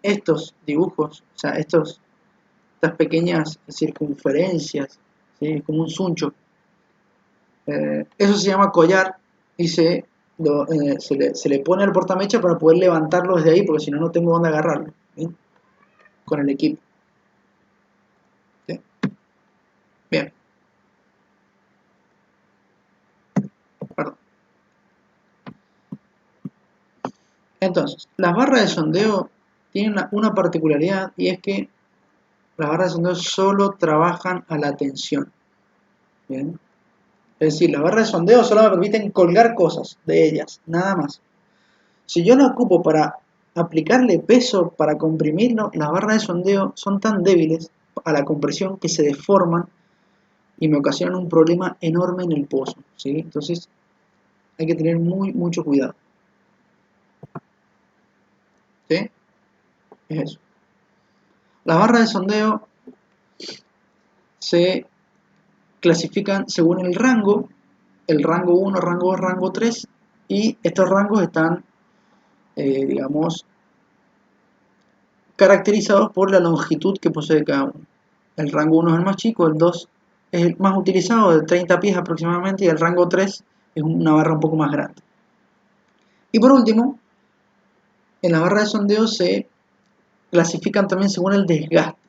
estos dibujos, o sea, estas pequeñas circunferencias, ¿sí? Como un suncho. Eso se llama collar y se le pone al portamecha para poder levantarlo desde ahí, porque si no, no tengo dónde agarrarlo. ¿Bien? Con el equipo. ¿Sí? Bien. Perdón. Entonces, las barras de sondeo tienen una particularidad, y es que las barras de sondeo solo trabajan a la tensión. ¿Bien? Es decir, las barras de sondeo solo me permiten colgar cosas de ellas, nada más. Si yo la ocupo para aplicarle peso, para comprimirlo, las barras de sondeo son tan débiles a la compresión que se deforman y me ocasionan un problema enorme en el pozo, ¿sí? Entonces hay que tener mucho cuidado. ¿Sí? Es eso. Las barras de sondeo se clasifican según el rango 1, rango 2, rango 3, y estos rangos están, digamos, caracterizados por la longitud que posee cada uno. El rango 1 es el más chico, el 2 es el más utilizado, de 30 pies aproximadamente, y el rango 3 es una barra un poco más grande. Y por último, en la barra de sondeo se clasifican también según el desgaste.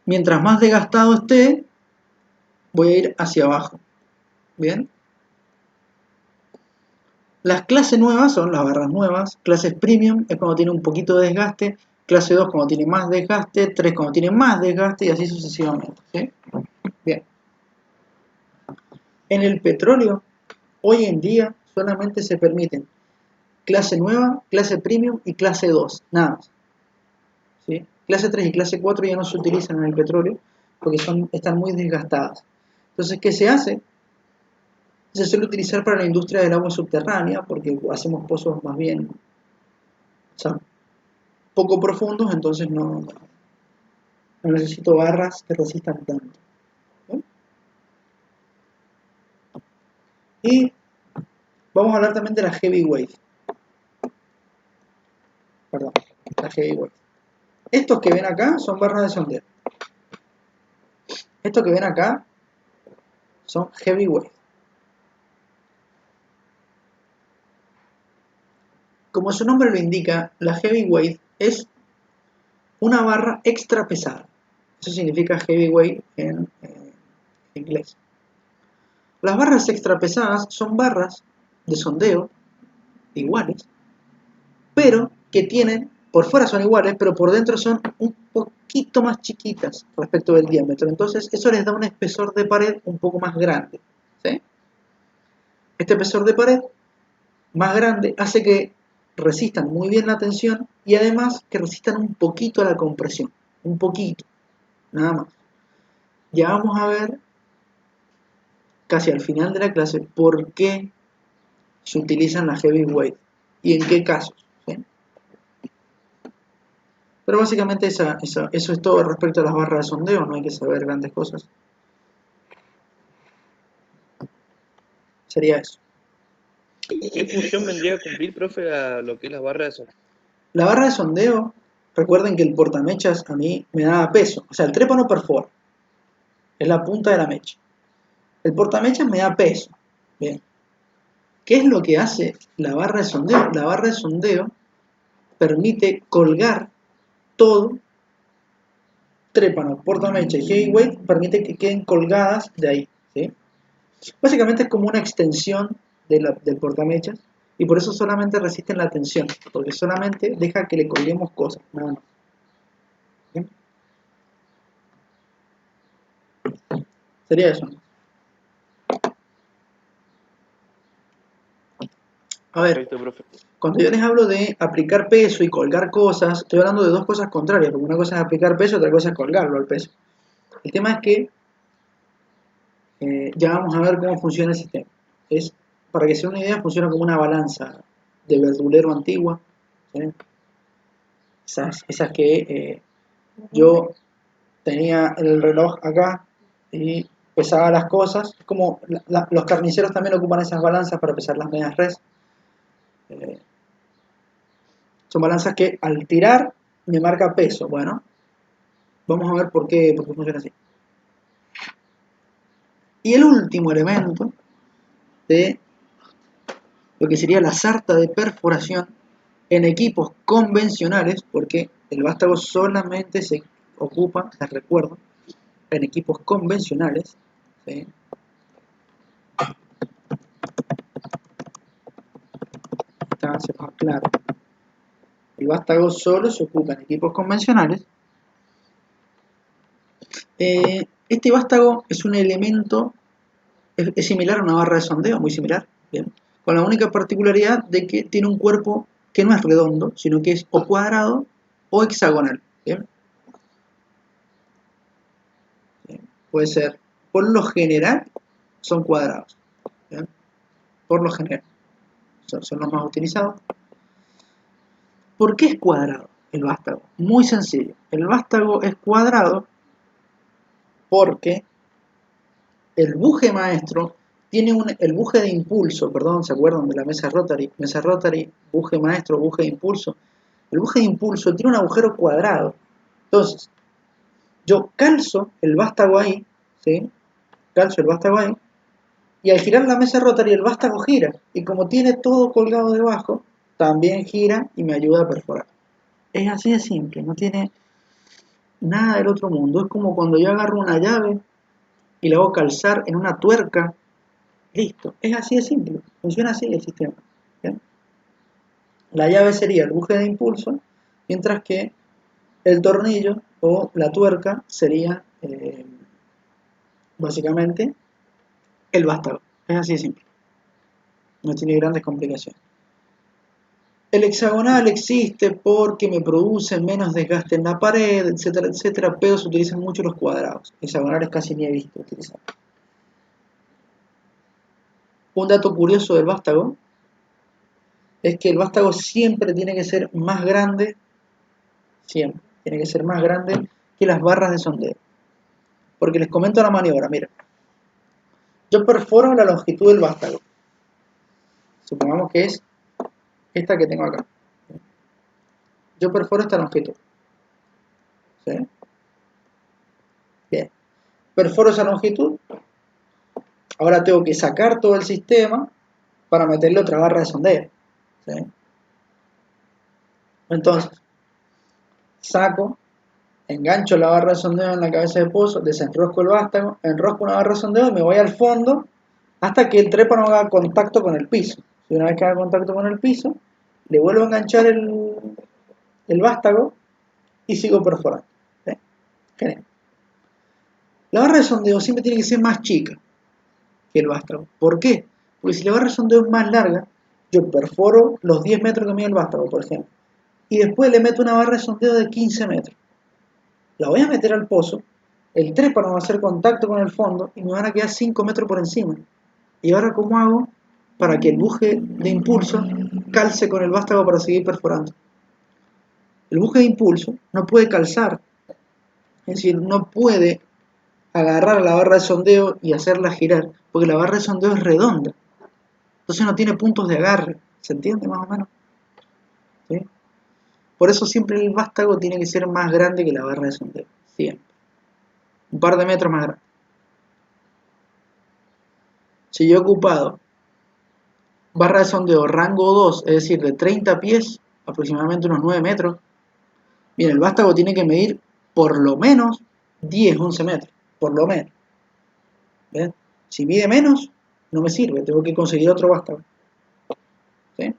Mientras más desgastado esté, voy a ir hacia abajo. ¿Bien? Las clases nuevas son las barras nuevas. Clases premium es cuando tiene un poquito de desgaste. Clase 2 cuando tiene más desgaste. 3 cuando tiene más desgaste, y así sucesivamente. ¿Sí? Bien. En el petróleo, hoy en día, solamente se permiten clase nueva, clase premium y clase 2. Nada más. ¿Sí? Clase 3 y clase 4 ya no se utilizan en el petróleo porque están muy desgastadas. Entonces, ¿qué se hace? Se suele utilizar para la industria del agua subterránea, porque hacemos pozos más bien, o sea, poco profundos, entonces no necesito barras que resistan tanto. ¿Sí? Y vamos a hablar también de la heavyweight. Perdón, la heavyweight. Estos que ven acá son barras de sondeo. Estos que ven acá son heavyweight. Como su nombre lo indica, la heavyweight es una barra extra pesada. Eso significa heavyweight en inglés. Las barras extra pesadas son barras de sondeo iguales, pero que tienen, por fuera son iguales, pero por dentro son un poquito más chiquitas respecto del diámetro. Entonces eso les da un espesor de pared un poco más grande. ¿Sí? Este espesor de pared más grande hace que resistan muy bien la tensión y además que resistan un poquito a la compresión. Un poquito, nada más. Ya vamos a ver casi al final de la clase por qué se utilizan las heavyweight y en qué casos. ¿Sí? Pero básicamente eso es todo respecto a las barras de sondeo, no hay que saber grandes cosas. Sería eso. ¿Qué función vendría a cumplir, profe, a lo que es la barra de sondeo? La barra de sondeo, recuerden que el portamechas a mí me da peso. O sea, el trepa no perfora, es la punta de la mecha. El portamechas me da peso. Bien. ¿Qué es lo que hace la barra de sondeo? La barra de sondeo permite colgar todo, trépano, portamecha y heavyweight, permite que queden colgadas de ahí. ¿Sí? Básicamente es como una extensión del portamechas y por eso solamente resisten la tensión, porque solamente deja que le colguemos cosas, nada más. ¿Bien? Sería eso. A ver, Perfecto, profe. cuando yo les hablo de aplicar peso y colgar cosas, estoy hablando de dos cosas contrarias, porque una cosa es aplicar peso y otra cosa es colgarlo al peso. El tema es que ya vamos a ver cómo funciona el sistema. Para que se den una idea, funciona como una balanza de verdulero antigua. ¿Sí? Esas que yo tenía el reloj acá y pesaba las cosas. Es como los carniceros también ocupan esas balanzas para pesar las medias res. Son balanzas que al tirar me marca peso. Bueno, vamos a ver por qué funciona así. Y el último elemento de lo que sería la sarta de perforación en equipos convencionales, porque el vástago solamente se ocupa, les recuerdo, en equipos convencionales. ¿Sí? Está más claro. El vástago solo se ocupa en equipos convencionales. Este vástago es un elemento, es similar a una barra de sondeo, muy similar, ¿bien? Con la única particularidad de que tiene un cuerpo que no es redondo, sino que es o cuadrado o hexagonal. ¿Bien? Puede ser, por lo general, son cuadrados. ¿Bien? Por lo general, son los más utilizados. ¿Por qué es cuadrado el vástago? Muy sencillo. El vástago es cuadrado porque el buje maestro tiene el buje de impulso, perdón, ¿se acuerdan de la mesa Rotary? Mesa Rotary, buje maestro, buje de impulso. El buje de impulso tiene un agujero cuadrado. Entonces, yo calzo el vástago ahí, ¿sí? Calzo el vástago ahí, y al girar la mesa Rotary el vástago gira. Y como tiene todo colgado debajo, también gira y me ayuda a perforar. Es así de simple, no tiene nada del otro mundo. Es como cuando yo agarro una llave y la hago calzar en una tuerca. Listo, es así de simple, funciona así el sistema. ¿Bien? La llave sería el buje de impulso, mientras que el tornillo o la tuerca sería básicamente el vástago. Es así de simple, no tiene grandes complicaciones. El hexagonal existe porque me produce menos desgaste en la pared, etcétera, etcétera, pero se utilizan mucho los cuadrados. Hexagonales casi ni he visto utilizar. Un dato curioso del vástago es que el vástago siempre tiene que ser más grande Siempre. Tiene que ser más grande que las barras de sondeo. Porque les comento la maniobra, mira. Yo perforo la longitud del vástago. Supongamos que es esta que tengo acá. Yo perforo esta longitud. ¿Sí? Bien. Perforo esa longitud. Ahora tengo que sacar todo el sistema para meterle otra barra de sondeo. ¿Sí? Entonces, saco, engancho la barra de sondeo en la cabeza de pozo, desenrosco el vástago, enrosco una barra de sondeo y me voy al fondo hasta que el trépano haga contacto con el piso. Y una vez que haga contacto con el piso, le vuelvo a enganchar el vástago y sigo perforando. ¿Sí? Genial. La barra de sondeo siempre tiene que ser más chica que el vástago. ¿Por qué? Porque si la barra de sondeo es más larga, yo perforo los 10 metros que mide el vástago, por ejemplo, y después le meto una barra de sondeo de 15 metros. La voy a meter al pozo, el trépano va a hacer contacto con el fondo y me van a quedar 5 metros por encima. ¿Y ahora cómo hago para que el buje de impulso calce con el vástago para seguir perforando? El buje de impulso no puede calzar, es decir, no puede agarrar la barra de sondeo y hacerla girar, porque la barra de sondeo es redonda, entonces no tiene puntos de agarre. ¿Se entiende más o menos? ¿Sí? Por eso siempre el vástago tiene que ser más grande que la barra de sondeo, siempre. Un par de metros más grande. Si yo he ocupado barra de sondeo rango 2, es decir, de 30 pies, aproximadamente unos 9 metros, bien, el vástago tiene que medir por lo menos 10, 11 metros, por lo menos. ¿Ven? Si mide menos, no me sirve, tengo que conseguir otro vástago. ¿Sí?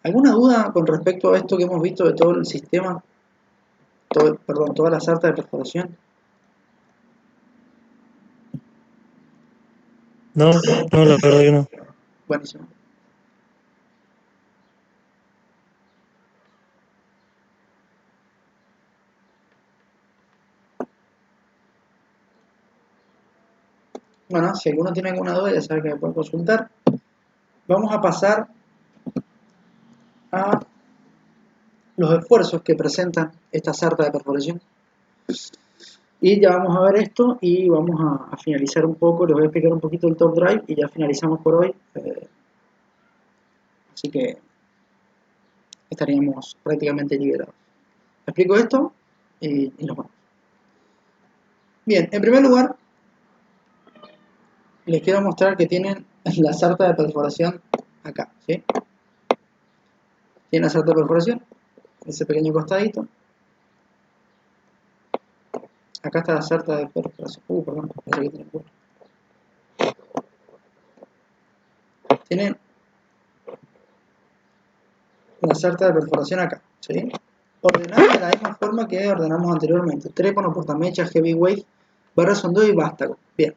¿Alguna duda con respecto a esto que hemos visto de todo el sistema? Toda la sarta de perforación. No, no, la verdad que no. Buenísimo. Bueno, si alguno tiene alguna duda, ya sabe que me puede consultar. Vamos a pasar a los esfuerzos que presentan esta sarta de perforación. Y ya vamos a ver esto y vamos a finalizar un poco. Les voy a explicar un poquito el top drive y ya finalizamos por hoy. Así que estaríamos prácticamente liberados. Explico esto y nos vamos. Bien, en primer lugar, les quiero mostrar que tienen la sarta de perforación acá, ¿sí? Tienen la sarta de perforación, ese pequeño costadito. Acá está la sarta de perforación. Perdón, parece que tienen la sarta de perforación acá, ¿sí? Ordenada de la misma forma que ordenamos anteriormente. Trépano, portamechas, heavyweight, barra de sondeo y vástago. Bien.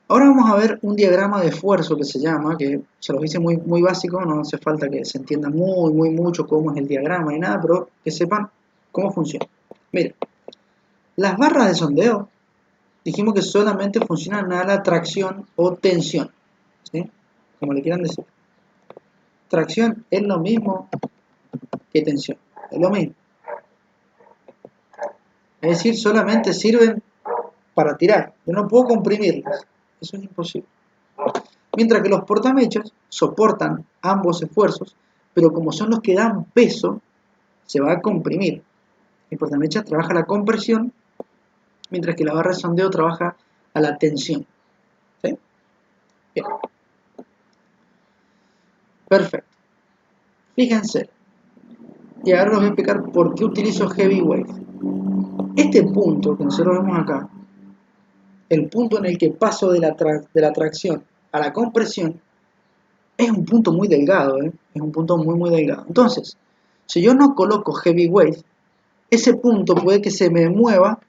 Ahora vamos a ver un diagrama de esfuerzo que se llama, que se los hice muy, muy básico, no hace falta que se entienda mucho cómo es el diagrama ni nada, pero que sepan cómo funciona. Miren, las barras de sondeo dijimos que solamente funcionan a la tracción o tensión, ¿sí? Como le quieran decir. Tracción es lo mismo que tensión, es lo mismo. Es decir, solamente sirven para tirar, yo no puedo comprimirlas, eso es imposible. Mientras que los portamechas soportan ambos esfuerzos, pero como son los que dan peso, se va a comprimir. El portamecha trabaja la compresión, mientras que la barra de sondeo trabaja a la tensión. ¿Sí? Bien. Perfecto. Fíjense. Y ahora les voy a explicar por qué utilizo heavyweight. Este punto que nosotros vemos acá, el punto en el que paso de la tracción a la compresión, es un punto muy delgado, ¿eh? Es un punto muy delgado. Entonces, si yo no coloco heavyweight, ese punto puede que se me mueva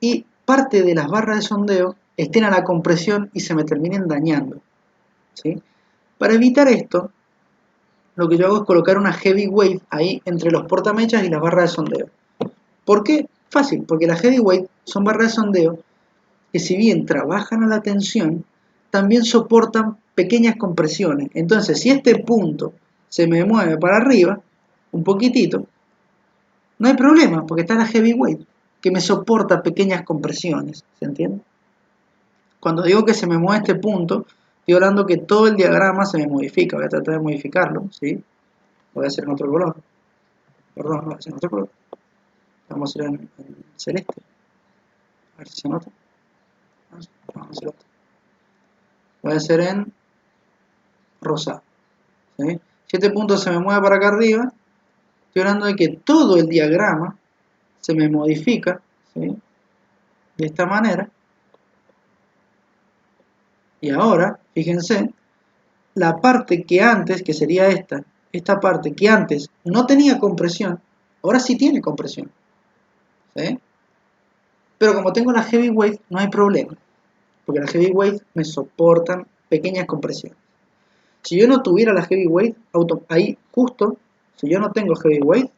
y parte de las barras de sondeo estén a la compresión y se me terminen dañando, ¿sí? Para evitar esto, lo que yo hago es colocar una heavyweight ahí entre los portamechas y las barras de sondeo. ¿Por qué? Fácil, porque las heavyweight son barras de sondeo que si bien trabajan a la tensión, también soportan pequeñas compresiones. Entonces, si este punto se me mueve para arriba, un poquitito, no hay problema, porque está la heavyweight, que me soporta pequeñas compresiones. ¿Se entiende? Cuando digo que se me mueve este punto, estoy hablando que todo el diagrama se me modifica. Voy a tratar de modificarlo, ¿sí? Lo voy a hacer en otro color. Perdón, lo voy a hacer en otro color. Vamos a hacer en celeste. A ver si se nota. Vamos a hacer otro. Voy a hacer en rosado. ¿Sí? Si este punto se me mueve para acá arriba, estoy hablando de que todo el diagrama se me modifica, ¿sí? De esta manera. Y ahora, fíjense, la parte que antes, que sería esta parte que antes no tenía compresión, ahora sí tiene compresión. ¿Sí? Pero como tengo la heavyweight, no hay problema, porque la heavyweight me soportan pequeñas compresiones. Si yo no tuviera la heavyweight, ahí justo, si yo no tengo heavyweight,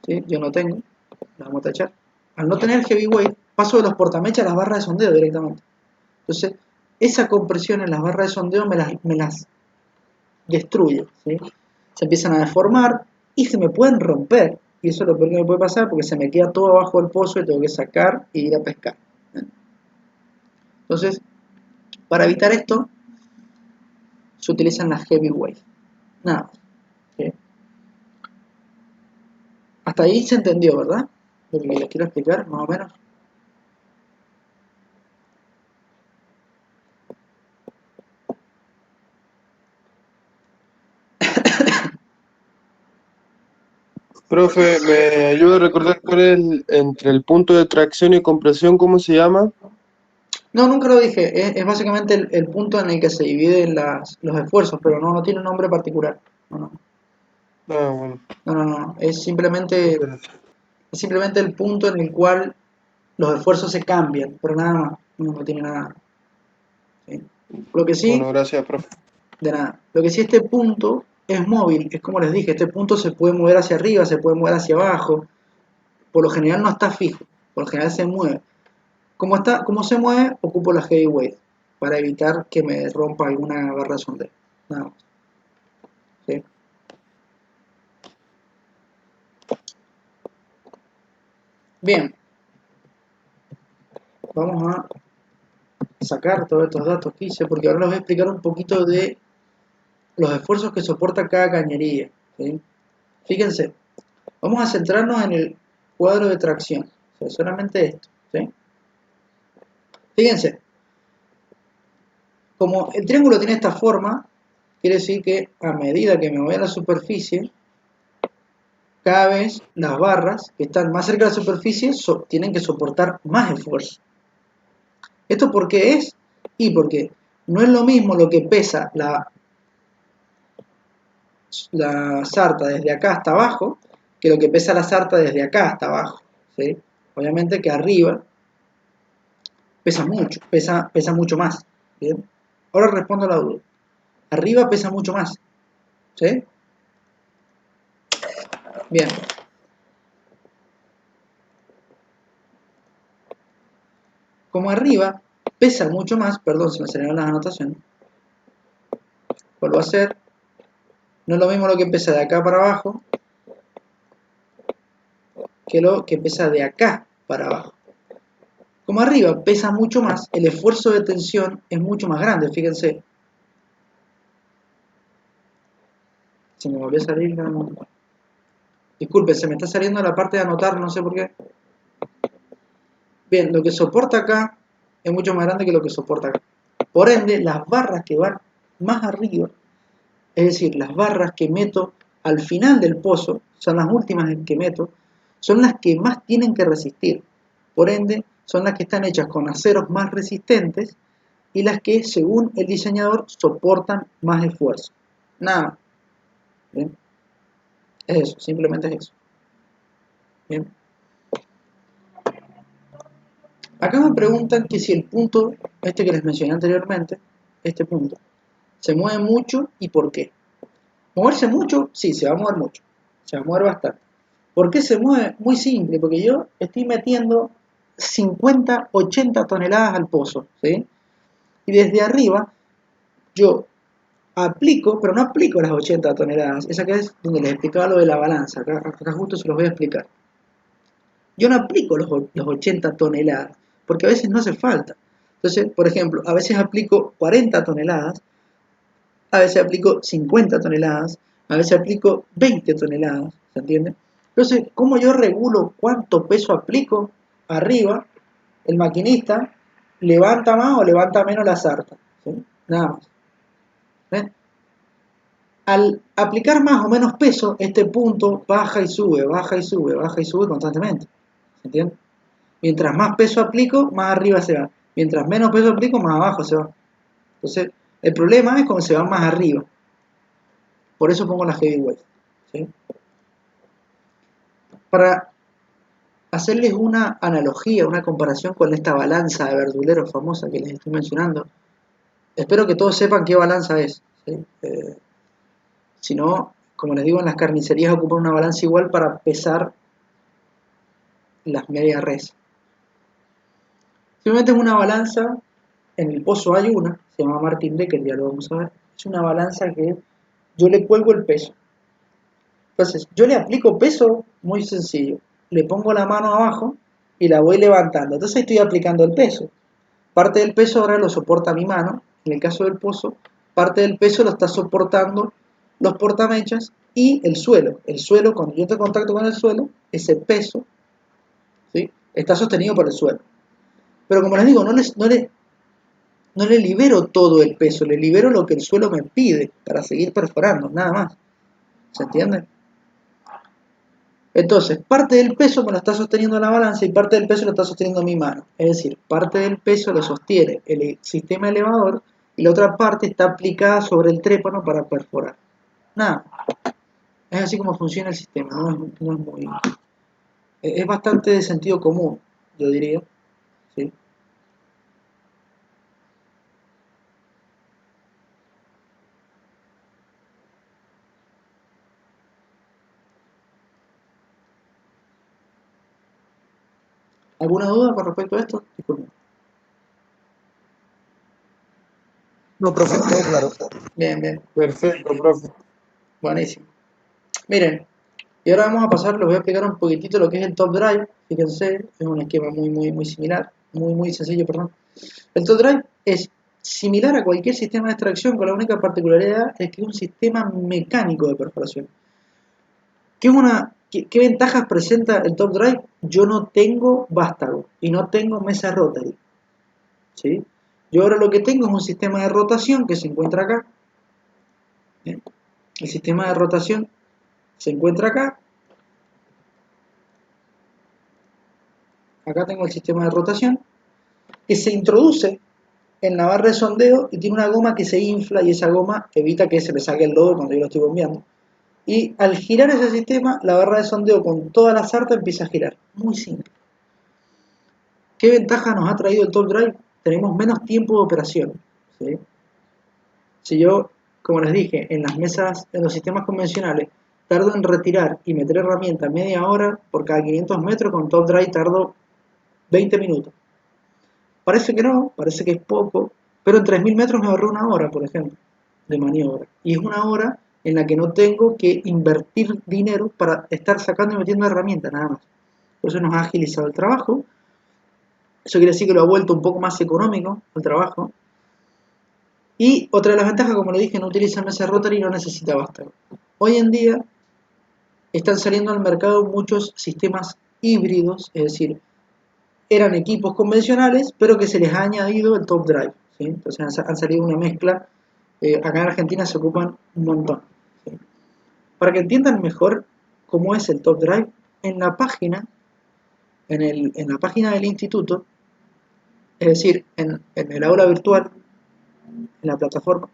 ¿sí? Yo no tengo, la vamos a tachar. Al no tener heavyweight, paso de los portamechas a las barras de sondeo directamente. Entonces, esa compresión en las barras de sondeo me las destruye, ¿sí? Se empiezan a deformar y se me pueden romper. Y eso es lo peor que me puede pasar, porque se me queda todo abajo del pozo y tengo que sacar e ir a pescar. Entonces, para evitar esto, se utilizan las heavyweight. Nada más. ¿Sí? Hasta ahí se entendió, ¿verdad? Lo que les quiero explicar, más o menos. Profe, ¿me ayuda a recordar cuál es entre el punto de tracción y compresión, cómo se llama? No, nunca lo dije. Es básicamente el punto en el que se dividen los esfuerzos, pero no tiene un nombre particular. No. Ah, bueno. No. Es simplemente el punto en el cual los esfuerzos se cambian, pero nada más. No tiene nada. ¿Sí? Lo que sí, Bueno, gracias, profe. de nada. Lo que sí, este punto es móvil. Es como les dije, este punto se puede mover hacia arriba, se puede mover hacia abajo. Por lo general no está fijo. Por lo general se mueve. Como se mueve, ocupo la heavyweight para evitar que me rompa alguna barra de sondeo. Nada más. ¿Sí? Bien. Vamos a sacar todos estos datos que hice, porque ahora les voy a explicar un poquito de los esfuerzos que soporta cada cañería. ¿Sí? Fíjense, vamos a centrarnos en el cuadro de tracción. O sea, solamente esto. ¿Sí? Fíjense, como el triángulo tiene esta forma, quiere decir que a medida que me voy a la superficie, cada vez las barras que están más cerca de la superficie tienen que soportar más esfuerzo. ¿Esto por qué es? Y porque no es lo mismo lo que pesa la sarta desde acá hasta abajo que lo que pesa la sarta desde acá hasta abajo. ¿Sí? Obviamente que arriba pesa mucho más. ¿Bien? Ahora respondo a la duda. Arriba pesa mucho más. ¿Sí? Bien. Como arriba pesa mucho más, perdón, se me salieron las anotaciones. Vuelvo a hacer. No es lo mismo lo que pesa de acá para abajo que lo que pesa de acá para abajo. Como arriba pesa mucho más, el esfuerzo de tensión es mucho más grande, fíjense. Se me volvió a salir la... Disculpen, se me está saliendo la parte de anotar, no sé por qué. Bien, lo que soporta acá es mucho más grande que lo que soporta acá. Por ende, las barras que van más arriba, es decir, las barras que meto al final del pozo, son las últimas que meto, son las que más tienen que resistir. Por ende, son las que están hechas con aceros más resistentes y las que, según el diseñador, soportan más esfuerzo. Nada más. ¿Bien? Es eso, simplemente es eso. Bien. Acá me preguntan que si el punto, este que les mencioné anteriormente, este punto, se mueve mucho y por qué. ¿Moverse mucho? Sí, se va a mover mucho. Se va a mover bastante. ¿Por qué se mueve? Muy simple, porque yo estoy metiendo 50, 80 toneladas al pozo, ¿sí? Y desde arriba yo aplico, pero no aplico las 80 toneladas. Esa que es donde les explicaba lo de la balanza. Acá justo se los voy a explicar. Yo no aplico los 80 toneladas, porque a veces no hace falta. Entonces, por ejemplo, a veces aplico 40 toneladas, a veces aplico 50 toneladas, a veces aplico 20 toneladas, ¿se entiende? Entonces, ¿cómo yo regulo cuánto peso aplico? Arriba, el maquinista levanta más o levanta menos la sarta, ¿sí? Nada más. ¿Ven? Al aplicar más o menos peso, este punto baja y sube, baja y sube, baja y sube constantemente, ¿se entiende? Mientras más peso aplico, más arriba se va. Mientras menos peso aplico, más abajo se va. Entonces, el problema es cuando se va más arriba. Por eso pongo la heavyweight, ¿sí? Para hacerles una analogía, una comparación con esta balanza de verduleros famosa que les estoy mencionando, espero que todos sepan qué balanza es, ¿sí? Si no, como les digo, en las carnicerías ocupan una balanza igual para pesar las medias res. Simplemente es una balanza, en el pozo hay una, se llama Martin Decker, ya lo vamos a ver. Es una balanza que yo le cuelgo el peso. Entonces, yo le aplico peso muy sencillo. Le pongo la mano abajo y la voy levantando. Entonces estoy aplicando el peso. Parte del peso ahora lo soporta mi mano, en el caso del pozo. Parte del peso lo está soportando los portamechas y el suelo. El suelo, cuando yo estoy en contacto con el suelo, ese peso, ¿sí?, está sostenido por el suelo. Pero como les digo, no le libero todo el peso, le libero lo que el suelo me pide para seguir perforando, nada más. ¿Se entiende? Entonces, parte del peso me lo está sosteniendo la balanza y parte del peso lo está sosteniendo mi mano. Es decir, parte del peso lo sostiene el sistema elevador y la otra parte está aplicada sobre el trépano para perforar. Nada. Es así como funciona el sistema, no es muy... Es bastante de sentido común, yo diría, ¿sí? ¿Alguna duda con respecto a esto? Disculpen. No, profe, todo claro. Bien, bien. Perfecto, profe. Buenísimo. Miren, y ahora vamos a pasar, les voy a explicar un poquitito lo que es el top drive. Fíjense, es un esquema muy similar, muy sencillo, perdón. El top drive es similar a cualquier sistema de extracción, con la única particularidad es que es un sistema mecánico de perforación. ¿Qué ventajas presenta el top drive? Yo no tengo vástago y no tengo mesa rotary, ¿sí? Yo ahora lo que tengo es un sistema de rotación que se encuentra acá. ¿Bien? El sistema de rotación se encuentra acá. Acá tengo el sistema de rotación que se introduce en la barra de sondeo y tiene una goma que se infla y esa goma evita que se me saque el lodo cuando yo lo estoy bombeando. Y al girar ese sistema, la barra de sondeo con toda la sarta empieza a girar. Muy simple. ¿Qué ventaja nos ha traído el top drive? Tenemos menos tiempo de operación, ¿sí? Si yo, como les dije, en las mesas, en los sistemas convencionales, tardo en retirar y meter herramienta media hora por cada 500 metros, con top drive tardo 20 minutos. Parece que no, parece que es poco, pero en 3000 metros me ahorré una hora, por ejemplo, de maniobra. Y es una hora en la que no tengo que invertir dinero para estar sacando y metiendo herramientas, nada más. Por eso nos ha agilizado el trabajo. Eso quiere decir que lo ha vuelto un poco más económico el trabajo. Y otra de las ventajas, como lo dije, no utiliza mesa rotary y no necesita vástago. Hoy en día están saliendo al mercado muchos sistemas híbridos, es decir, eran equipos convencionales, pero que se les ha añadido el top drive, ¿sí? Entonces han salido una mezcla. Acá en Argentina se ocupan un montón, ¿sí? Para que entiendan mejor cómo es el top drive, en la página, en la página del instituto, es decir, en el aula virtual, en la plataforma,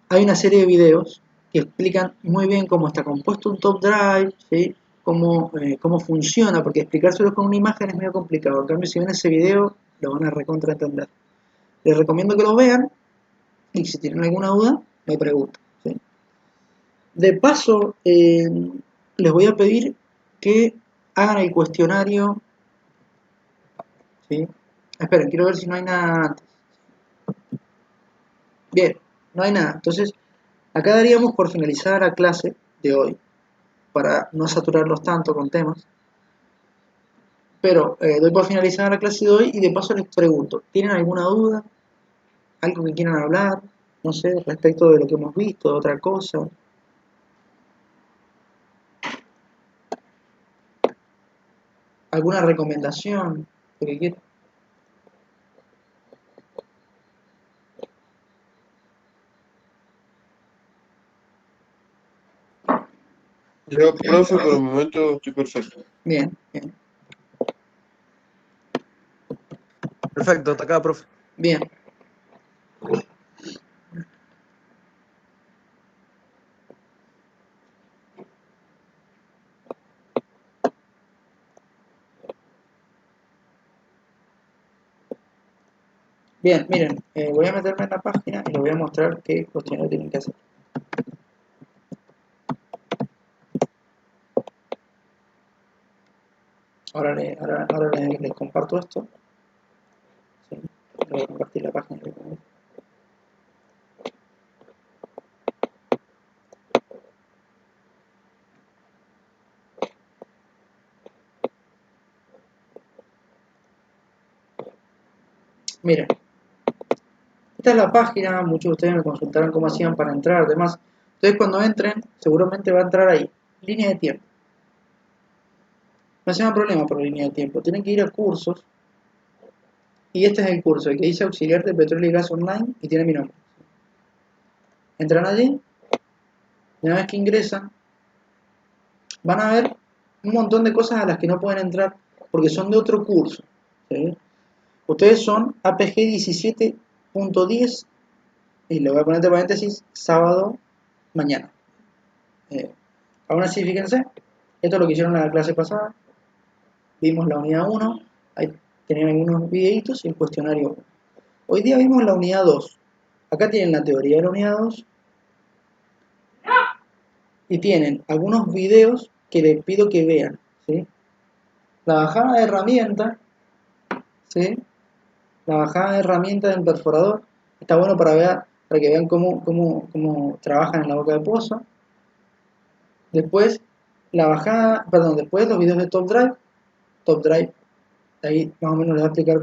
hay una serie de videos que explican muy bien cómo está compuesto un top drive, ¿sí? Cómo funciona, porque explicárselo con una imagen es medio complicado. En cambio, si ven ese video, lo van a recontra entender. Les recomiendo que lo vean y si tienen alguna duda, me preguntan, ¿sí? De paso, les voy a pedir que hagan el cuestionario ¿sí? Esperen, quiero ver si no hay nada antes. Bien, no hay nada. Entonces, acá daríamos por finalizada la clase de hoy, para no saturarlos tanto con temas. Pero doy por finalizada la clase de hoy y de paso les pregunto, ¿tienen alguna duda? ¿Algo que quieran hablar? No sé, respecto de lo que hemos visto, de otra cosa. ¿Alguna recomendación? Lo que quieran. Yo, profe, por el momento estoy perfecto. Bien, bien, Perfecto, hasta acá, profe. bien. Bien, miren, voy a meterme en la página y les voy a mostrar qué cuestionario tienen que hacer. Ahora les comparto esto. Sí, voy a compartir la página. Miren, esta es la página, muchos de ustedes me consultaron cómo hacían para entrar, además. Entonces cuando entren, seguramente va a entrar ahí, línea de tiempo. No se llama problema por la línea de tiempo, tienen que ir a cursos, y este es el curso, el que dice auxiliar de petróleo y gas online, y tiene mi nombre. Entran allí, y una vez que ingresan, van a ver un montón de cosas a las que no pueden entrar, porque son de otro curso. ¿Sí? Ustedes son APG 17.10, y le voy a poner entre paréntesis, sábado, mañana. Aún así, fíjense, esto es lo que hicieron en la clase pasada. Vimos la unidad 1, ahí tenían algunos videitos y el cuestionario 1. Hoy día vimos la unidad 2. Acá tienen la teoría de la unidad 2 y tienen algunos videos que les pido que vean. ¿Sí? La bajada de herramienta, ¿sí? La bajada de herramienta del perforador está bueno para que vean cómo trabajan en la boca de pozo. Después, después los videos de Top Drive. Top Drive, ahí más o menos les voy a explicar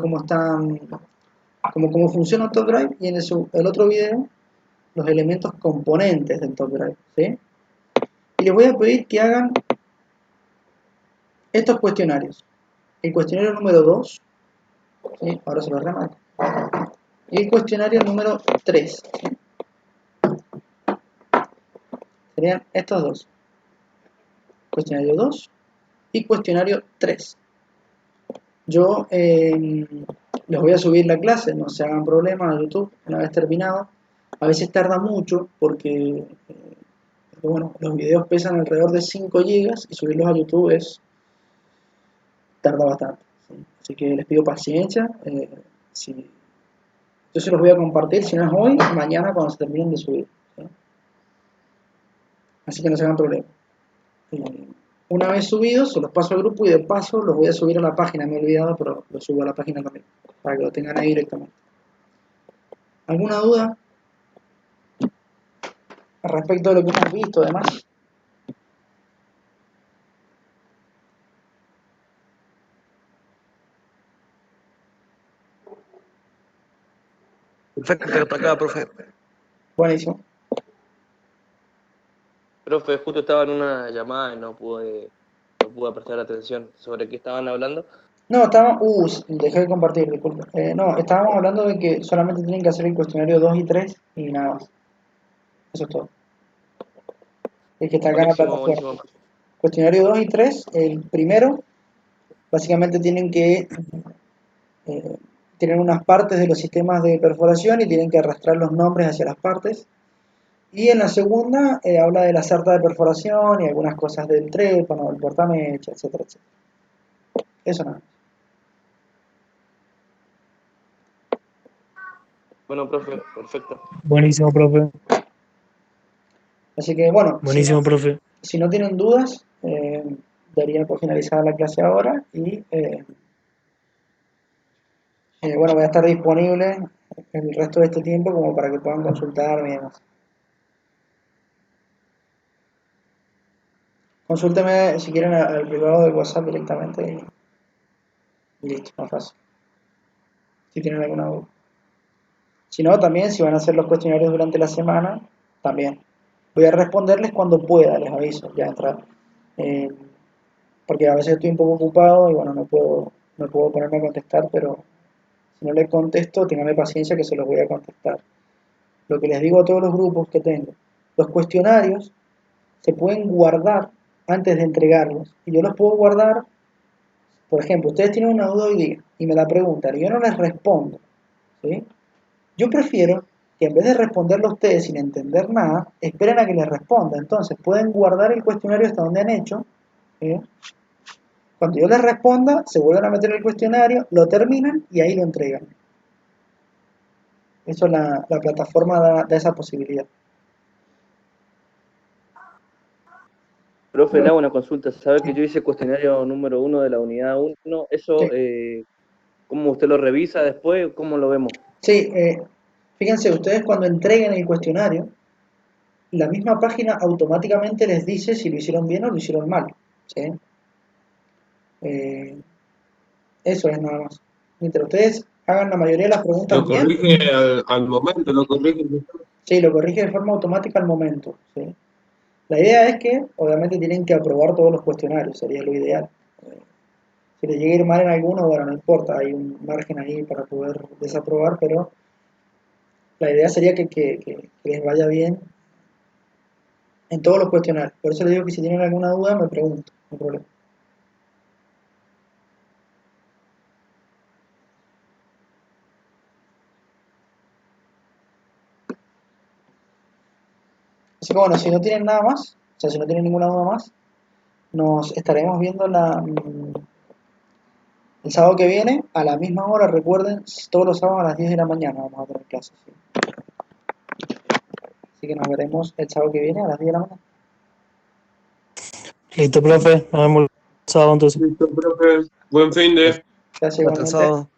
cómo funciona Top Drive, y en el otro video los elementos componentes del Top Drive, ¿sí? Y les voy a pedir que hagan estos cuestionarios. El cuestionario número 2, ¿sí? Ahora se lo remarco, y el cuestionario número 3, ¿sí? Serían estos dos, cuestionario 2 y cuestionario 3. Yo les voy a subir la clase, no se hagan problemas a YouTube una vez terminado. A veces tarda mucho porque bueno, los videos pesan alrededor de 5 GB y subirlos a YouTube tarda bastante, ¿sí? Así que les pido paciencia. Yo se los voy a compartir, si no es hoy, mañana cuando se terminen de subir, ¿sí? Así que no se hagan problemas. Una vez subidos, se los paso al grupo y de paso los voy a subir a la página. Me he olvidado, pero los subo a la página también, para que lo tengan ahí directamente. ¿Alguna duda respecto de lo que hemos visto, además? Perfecto, hasta acá, profe. Buenísimo. Profe, justo estaba en una llamada y no pude prestar atención sobre qué estaban hablando. No, dejé de compartir, disculpa. No, estábamos hablando de que solamente tienen que hacer el cuestionario 2 y 3 y nada más. Eso es todo. El que está acá en la Buenísimo, plataforma. buenísimo. Cuestionario 2 y 3, el primero, básicamente tienen unas partes de los sistemas de perforación y tienen que arrastrar los nombres hacia las partes. Y en la segunda habla de la sarta de perforación y algunas cosas del trépano, del portamecha, etcétera, etcétera. Eso nada. Bueno, profe, perfecto. Buenísimo, profe. Así que bueno, Buenísimo, profe. si no tienen dudas, daría por finalizada la clase ahora y Bueno, voy a estar disponible el resto de este tiempo como para que puedan consultarme y demás. Consúlteme si quieren al privado del WhatsApp directamente y listo, más fácil. Si tienen alguna duda. Si no, también si van a hacer los cuestionarios durante la semana, también. Voy a responderles cuando pueda, les aviso, ya entrar. Porque a veces estoy un poco ocupado y bueno, no puedo ponerme a contestar, pero si no les contesto, ténganme paciencia que se los voy a contestar. Lo que les digo a todos los grupos que tengo, los cuestionarios se pueden guardar antes de entregarlos. Y yo los puedo guardar, por ejemplo, ustedes tienen una duda hoy día y me la preguntan y yo no les respondo, ¿sí? Yo prefiero que en vez de responderlo a ustedes sin entender nada, esperen a que les responda. Entonces pueden guardar el cuestionario hasta donde han hecho, ¿sí? Cuando yo les responda, se vuelven a meter el cuestionario, lo terminan y ahí lo entregan. Eso la plataforma da esa posibilidad. Profe, le hago una consulta. ¿Sabe que yo hice cuestionario número 1 de la unidad 1? ¿Eso, cómo usted lo revisa después? ¿Cómo lo vemos? Sí, fíjense, ustedes cuando entreguen el cuestionario, la misma página automáticamente les dice si lo hicieron bien o lo hicieron mal, ¿sí? Eso es nada más. Mientras ustedes hagan la mayoría de las preguntas Lo bien, corrige al momento, lo corrige. sí, lo corrige de forma automática al momento, ¿sí? La idea es que, obviamente, tienen que aprobar todos los cuestionarios, sería lo ideal. Si les llega a ir mal en alguno, bueno, no importa, hay un margen ahí para poder desaprobar, pero la idea sería que les vaya bien en todos los cuestionarios. Por eso les digo que si tienen alguna duda, me pregunto, no hay problema. Así que bueno, si no tienen nada más, o sea, si no tienen ninguna duda más, nos estaremos viendo el sábado que viene, a la misma hora, recuerden, todos los sábados a las 10 de la mañana vamos a tener clases. ¿Sí? Así que nos veremos el sábado que viene a las 10 de la mañana. Listo, profe. Nos vemos el sábado entonces. Listo, profe. Buen fin de. Gracias Hasta el igualmente. sábado.